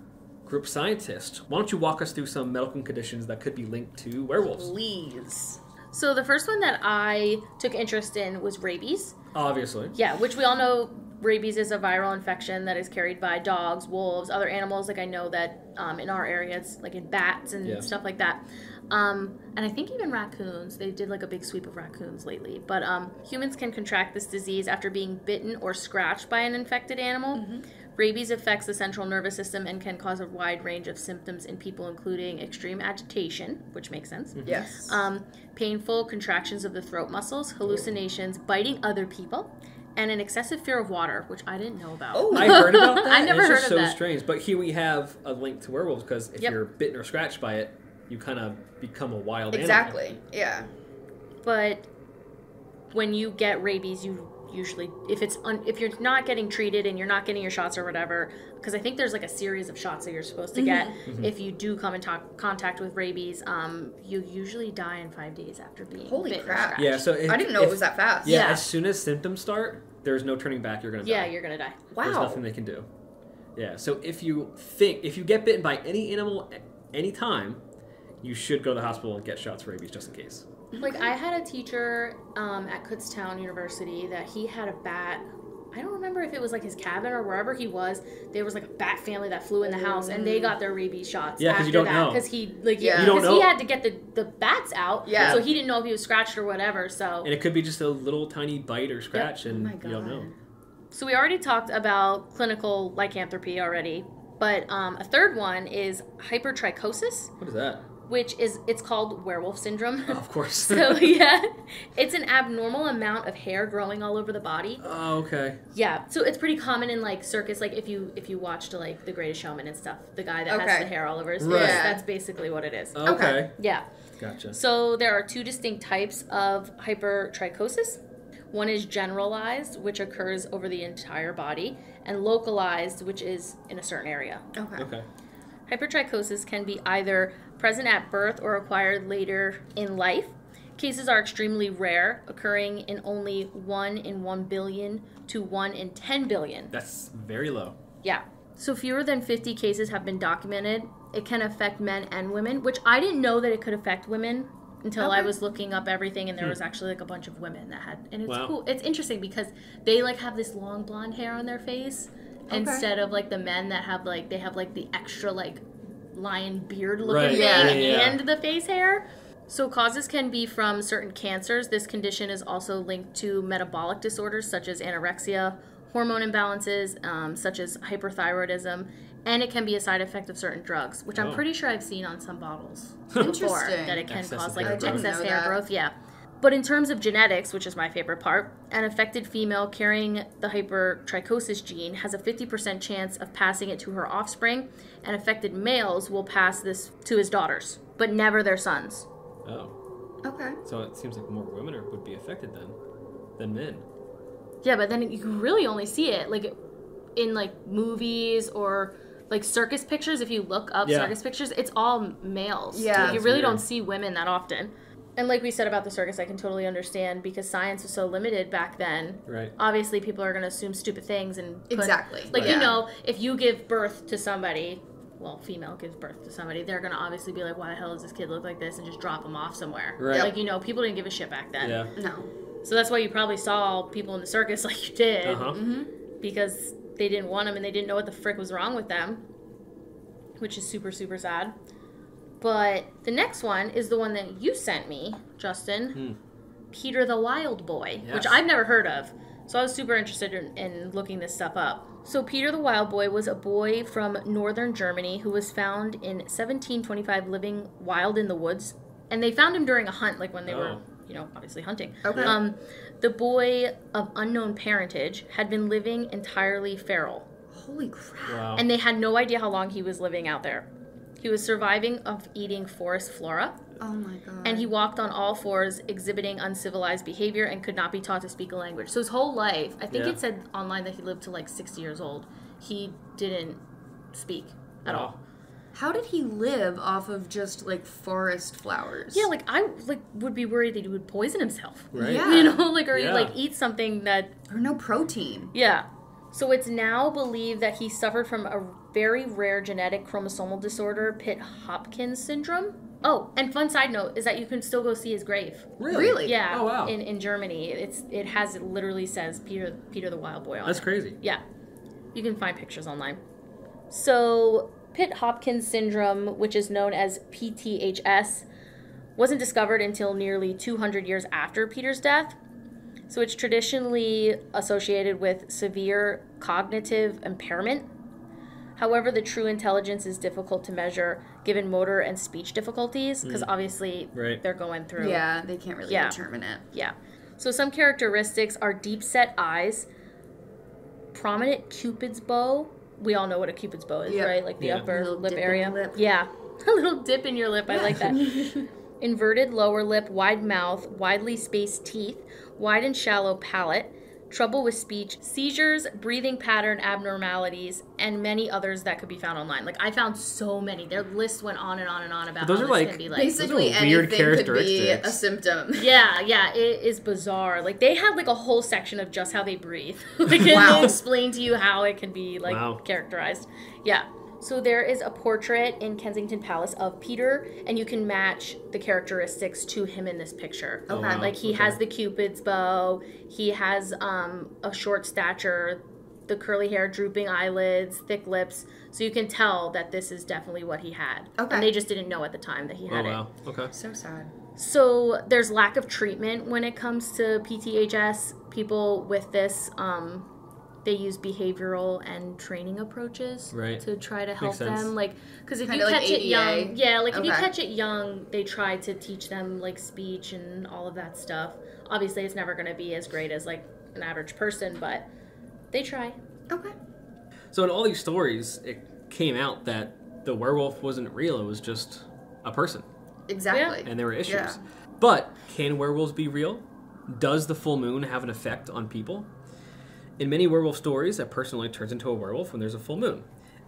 group scientist, why don't you walk us through some medical conditions that could be linked to werewolves? Please. So the first one that I took interest in was rabies. Obviously. Yeah, which we all know rabies is a viral infection that is carried by dogs, wolves, other animals. Like, I know that in our area, it's like in bats and stuff like that. And I think even raccoons. They did like a big sweep of raccoons lately. But humans can contract this disease after being bitten or scratched by an infected animal. Mm-hmm. Rabies affects the central nervous system and can cause a wide range of symptoms in people, including extreme agitation, which makes sense. Mm-hmm. Yes. Painful contractions of the throat muscles, hallucinations, biting other people, and an excessive fear of water, which I didn't know about. Oh, I heard about that. I never heard of It's that. just so strange. But here we have a link to werewolves, because if you're bitten or scratched by it, you kind of become a wild animal. Exactly. Yeah. But when you get rabies, you usually, if you're not getting treated and you're not getting your shots or whatever, because I think there's like a series of shots that you're supposed to get. Mm-hmm. If you do come in contact with rabies, you usually die in 5 days after being bitten or scratched. Yeah, so I didn't know it was that fast. Yeah, as soon as symptoms start, there's no turning back. You're gonna die. Yeah, you're gonna die. Wow. There's nothing they can do. Yeah, so if you get bitten by any animal at any time, you should go to the hospital and get shots for rabies just in case. Like, I had a teacher at Kutztown University that he had a bat. I don't remember if it was like his cabin or wherever he was. There was like a bat family that flew in the house, and they got their rabies shots. Yeah, because you don't know. Because he you don't know. He had to get the bats out. Yeah. So he didn't know if he was scratched or whatever. So. And it could be just a little tiny bite or scratch, and you don't know. So we already talked about clinical lycanthropy already, but a third one is hypertrichosis. What is that? It's called werewolf syndrome. Oh, of course. So yeah, it's an abnormal amount of hair growing all over the body. Oh, okay. Yeah, so it's pretty common in like circus. Like if you watched like The Greatest Showman and stuff, the guy that has the hair all over his face. That's basically what it is. Okay. Yeah. Gotcha. So there are two distinct types of hypertrichosis. One is generalized, which occurs over the entire body, and localized, which is in a certain area. Okay. Hypertrichosis can be either present at birth or acquired later in life. Cases are extremely rare, occurring in only 1 in 1 billion to 1 in 10 billion. That's very low. Yeah. So fewer than 50 cases have been documented. It can affect men and women, which I didn't know that it could affect women until I was looking up everything, and there was actually like a bunch of women that had, and it's cool. It's interesting because they like have this long blonde hair on their face instead of like the men that have like, they have like the extra like lion beard looking thing and the face hair. So causes can be from certain cancers. This condition is also linked to metabolic disorders such as anorexia, hormone imbalances, such as hyperthyroidism, and it can be a side effect of certain drugs, which I'm pretty sure I've seen on some bottles before, Interesting. that it can Excessive cause like hair growth. excess I didn't hair know that. growth. Yeah. But in terms of genetics, which is my favorite part, an affected female carrying the hypertrichosis gene has a 50% chance of passing it to her offspring, and affected males will pass this to his daughters, but never their sons. Oh. Okay. So it seems like more women would be affected then than men. Yeah, but then you can really only see it like in like movies or like circus pictures. If you look up circus pictures, it's all males. Yeah. Like, you That's really weird. don't see women that often. And like we said about the circus, I can totally understand because science was so limited back then. Right. Obviously, people are going to assume stupid things and put, Exactly. Like, Right. you know, if you give birth to somebody, well, female gives birth to somebody, they're going to obviously be like, why the hell does this kid look like this? And just drop them off somewhere. Right. Like, you know, people didn't give a shit back then. Yeah. No. So that's why you probably saw people in the circus like you did. Uh-huh. Because they didn't want them and they didn't know what the frick was wrong with them, which is super, super sad. But the next one is the one that you sent me, Justin. Peter the Wild Boy, Yes. which I've never heard of. So I was super interested in looking this stuff up. So Peter the Wild Boy was a boy from northern Germany who was found in 1725 living wild in the woods. And they found him during a hunt, like when they were, you know, obviously hunting. Okay. The boy of unknown parentage had been living entirely feral. Holy crap. Wow. And they had no idea how long he was living out there. He was surviving of eating forest flora, Oh my god. and he walked on all fours, exhibiting uncivilized behavior and could not be taught to speak a language. So his whole life, I think Yeah. it said online that he lived to like 60 years old. He didn't speak at Wow. all. How did he live off of just like forest flowers? Yeah, like I would be worried that he would poison himself. Right. Yeah. You know, like or Yeah. like eat something that Or no protein. yeah. So it's now believed that he suffered from a very rare genetic chromosomal disorder, Pitt-Hopkins syndrome. Oh, and fun side note is that you can still go see his grave. Really? Yeah. Oh, wow. In Germany, it literally says Peter the Wild Boy on That's it. crazy. Yeah. You can find pictures online. So Pitt-Hopkins syndrome, which is known as PTHS, wasn't discovered until nearly 200 years after Peter's death. So it's traditionally associated with severe cognitive impairment. However, the true intelligence is difficult to measure given motor and speech difficulties because obviously Right. they're going through. Yeah, they can't really Yeah. determine it. Yeah. So some characteristics are deep-set eyes, prominent Cupid's bow. We all know what a Cupid's bow is, Yep. right? Like the Yeah. upper Little lip dip in area. the lip. Yeah. A little dip in your lip. I like that. Inverted lower lip, wide mouth, widely spaced teeth, wide and shallow palate, trouble with speech, seizures, breathing pattern abnormalities, and many others that could be found online. Like I found so many. Their list went on and on and on about Those how are this like- can be like. Basically, Those are weird anything could be a characteristics. symptom. Yeah, it is bizarre. Like they had like a whole section of just how they breathe. Like and Wow. they explain to you how it can be like Wow. characterized. Yeah. So there is a portrait in Kensington Palace of Peter, and you can match the characteristics to him in this picture. Okay. wow. Like he Okay. has the Cupid's bow, he has a short stature, the curly hair, drooping eyelids, thick lips. So you can tell that this is definitely what he had. Okay. And they just didn't know at the time that he Oh, had it. wow. Okay. So sad. So there's lack of treatment when it comes to PTHS. People with this, they use behavioral and training approaches Right. to try to help Makes sense. them. Like, because if Kinda you like catch it ADA. young, yeah, like if you Okay. catch it young, they try to teach them like speech and all of that stuff. Obviously, it's never going to be as great as like an average person, but they try. Okay. So in all these stories, it came out that the werewolf wasn't real. It was just a person, Exactly. and there were issues. Yeah. But can werewolves be real? Does the full moon have an effect on people? In many werewolf stories, a person only turns into a werewolf when there's a full moon.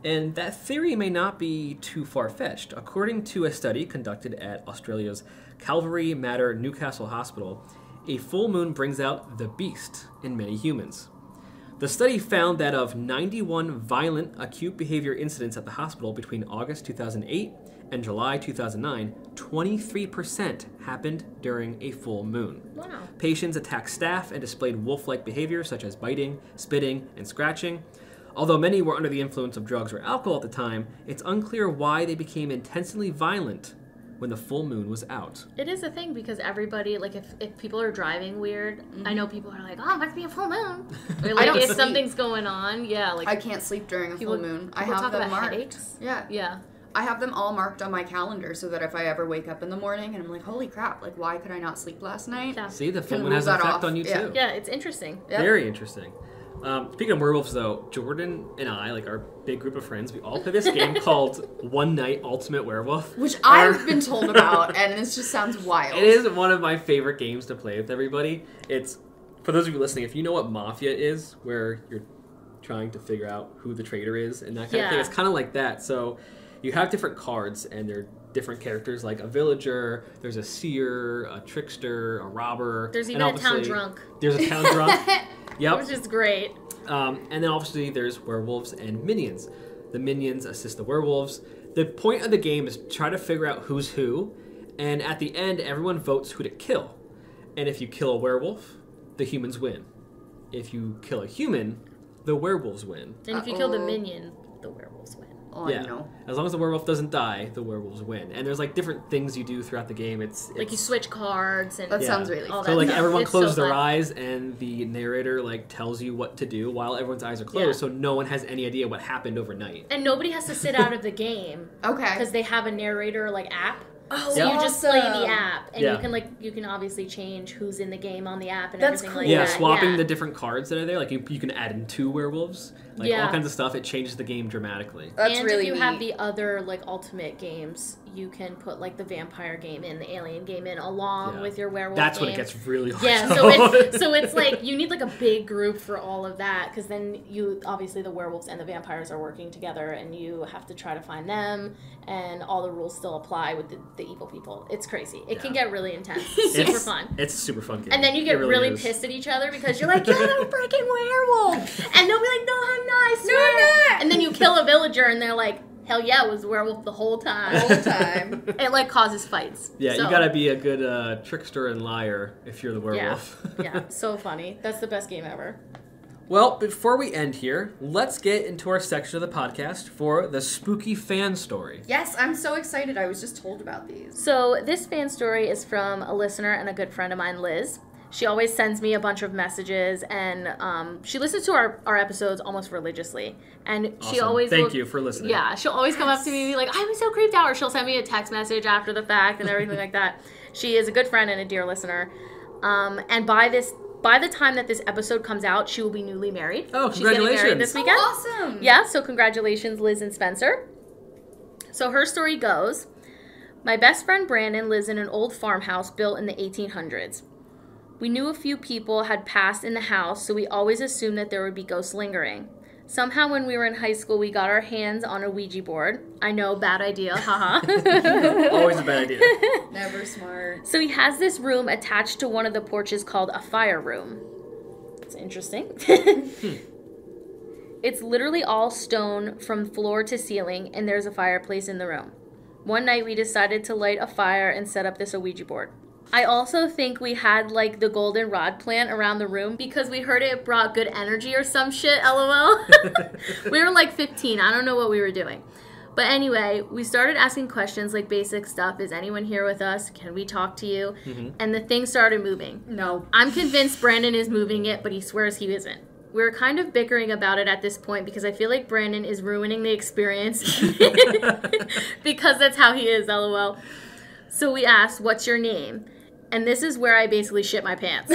And that theory may not be too far-fetched. According to a study conducted at Australia's Calvary Mater Newcastle Hospital, a full moon brings out the beast in many humans. The study found that of 91 violent acute behavior incidents at the hospital between August 2008 and July 2009, 23% happened during a full moon. Wow. Patients attacked staff and displayed wolf-like behavior such as biting, spitting, and scratching. Although many were under the influence of drugs or alcohol at the time, it's unclear why they became intensely violent when the full moon was out. It is a thing because everybody, like, if people are driving weird, I know people are like, oh, it must be a full moon. Or, like, if something's going on, like... I can't sleep during a full moon. I have them marked. Headaches? Yeah. I have them all marked on my calendar so that if I ever wake up in the morning and I'm like, holy crap, like, why could I not sleep last night? Yeah. See, the full moon has an effect on you, too. Yeah, it's interesting. Yep. Very interesting. Speaking of werewolves, though, Jordan and I, like our big group of friends, we all play this game called One Night Ultimate Werewolf. Which I've been told about, and this just sounds wild. It is one of my favorite games to play with everybody. It's, for those of you listening, if you know what Mafia is, where you're trying to figure out who the traitor is and that kind of thing, it's kind of like that. So you have different cards, and they're different characters, like a villager, there's a seer, a trickster, a robber. There's even a town drunk. There's a town drunk. Yep. Which is great. And then obviously there's werewolves and minions. The minions assist the werewolves. The point of the game is try to figure out who's who, and at the end, everyone votes who to kill. And if you kill a werewolf, the humans win. If you kill a human, the werewolves win. And if you kill the minion, the werewolves win. Oh, yeah. I know. As long as the werewolf doesn't die, the werewolves win. And there's like different things you do throughout the game. It's like you switch cards and that sounds really fun. So like everyone closes their eyes and the narrator like tells you what to do while everyone's eyes are closed, so no one has any idea what happened overnight. And nobody has to sit out of the game. Okay. Because they have a narrator like app. Oh, so you just play the app, and you can obviously change who's in the game on the app and That's everything cool. like Yeah, that. swapping the different cards that are there, like you can add in 2 werewolves, like all kinds of stuff. It changes the game dramatically. That's and really if you neat. have the other like ultimate games, you can put like the vampire game in, the alien game in, along with your werewolf. That's game. when it gets really hard. Yeah, so it's like you need like a big group for all of that, because then you obviously the werewolves and the vampires are working together, and you have to try to find them, and all the rules still apply with the evil people. It's crazy. It can get really intense. Super fun. It's a super fun game. And then you get really pissed at each other because you're like, you're a freaking werewolf. And they'll be like, no, I'm not. I swear. No, I'm not. And then you kill a villager and they're like, hell yeah, it was a werewolf the whole time. It like causes fights. Yeah, you gotta be a good trickster and liar if you're the werewolf. Yeah, so funny. That's the best game ever. Well, before we end here, let's get into our section of the podcast for the spooky fan story. Yes, I'm so excited. I was just told about these. So this fan story is from a listener and a good friend of mine, Liz. She always sends me a bunch of messages, and she listens to our episodes almost religiously. And she always Thank you for listening. Yeah, she'll always come up to me and be like, I was so creeped out, or she'll send me a text message after the fact and everything like that. She is a good friend and a dear listener. And by the time that this episode comes out, she will be newly married. Oh, She's getting married this weekend. Awesome. Yeah, so congratulations, Liz and Spencer. So her story goes, my best friend Brandon lives in an old farmhouse built in the 1800s. We knew a few people had passed in the house, so we always assumed that there would be ghosts lingering. Somehow when we were in high school, we got our hands on a Ouija board. I know, bad idea, haha. Always a bad idea. Never smart. So he has this room attached to one of the porches called a fire room. It's interesting. It's literally all stone from floor to ceiling, and there's a fireplace in the room. One night we decided to light a fire and set up this Ouija board. I also think we had like the goldenrod plant around the room because we heard it brought good energy or some shit, lol. We were like 15. I don't know what we were doing. But anyway, we started asking questions like basic stuff. Is anyone here with us? Can we talk to you? Mm-hmm. And the thing started moving. No. I'm convinced Brandon is moving it, but he swears he isn't. We were kind of bickering about it at this point because I feel like Brandon is ruining the experience because that's how he is, lol. So we asked, what's your name? And this is where I basically shit my pants.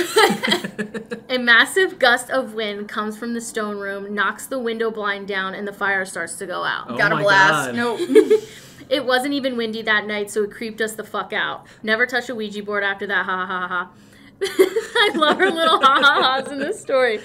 A massive gust of wind comes from the stone room, knocks the window blind down, and the fire starts to go out. Oh, got a blast. God. Nope. It wasn't even windy that night, so it creeped us the fuck out. Never touched a Ouija board after that, ha ha ha ha. I love her little ha ha ha's in this story.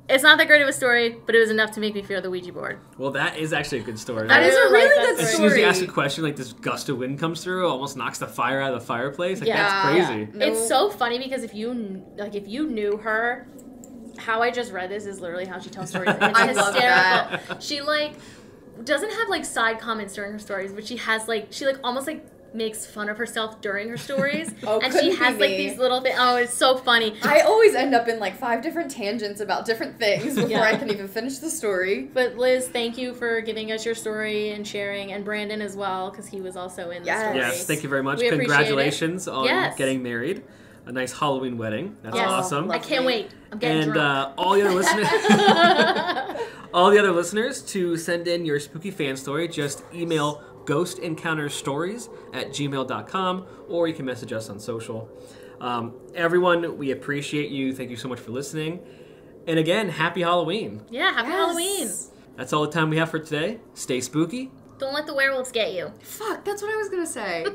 It's not that great of a story, but it was enough to make me fear the Ouija board. Well, that is actually a good story. That is a really good story. As soon as you ask a question, like this gust of wind comes through, almost knocks the fire out of the fireplace. Like, that's crazy. Yeah. It's so funny because if you knew her, how I just read this is literally how she tells stories. And it's hysterical. Love that. She doesn't have side comments during her stories, but she has almost makes fun of herself during her stories. Oh, and she has like these little things. Oh, it's so funny. I always end up in like 5 different tangents about different things before I can even finish the story. But Liz, thank you for giving us your story and sharing, and Brandon as well, because he was also in the story. Yes, thank you very much. We Congratulations on Yes. getting married. A nice Halloween wedding. That's awesome. I can't wait. I'm getting drunk. All the other listeners, all the other listeners, to send in your spooky fan story, just email GhostEncountersStories@gmail.com, or you can message us on social. Everyone, we appreciate you. Thank you so much for listening. And again, happy Halloween. Yeah, happy Halloween. That's all the time we have for today. Stay spooky. Don't let the werewolves get you. Fuck, that's what I was gonna say.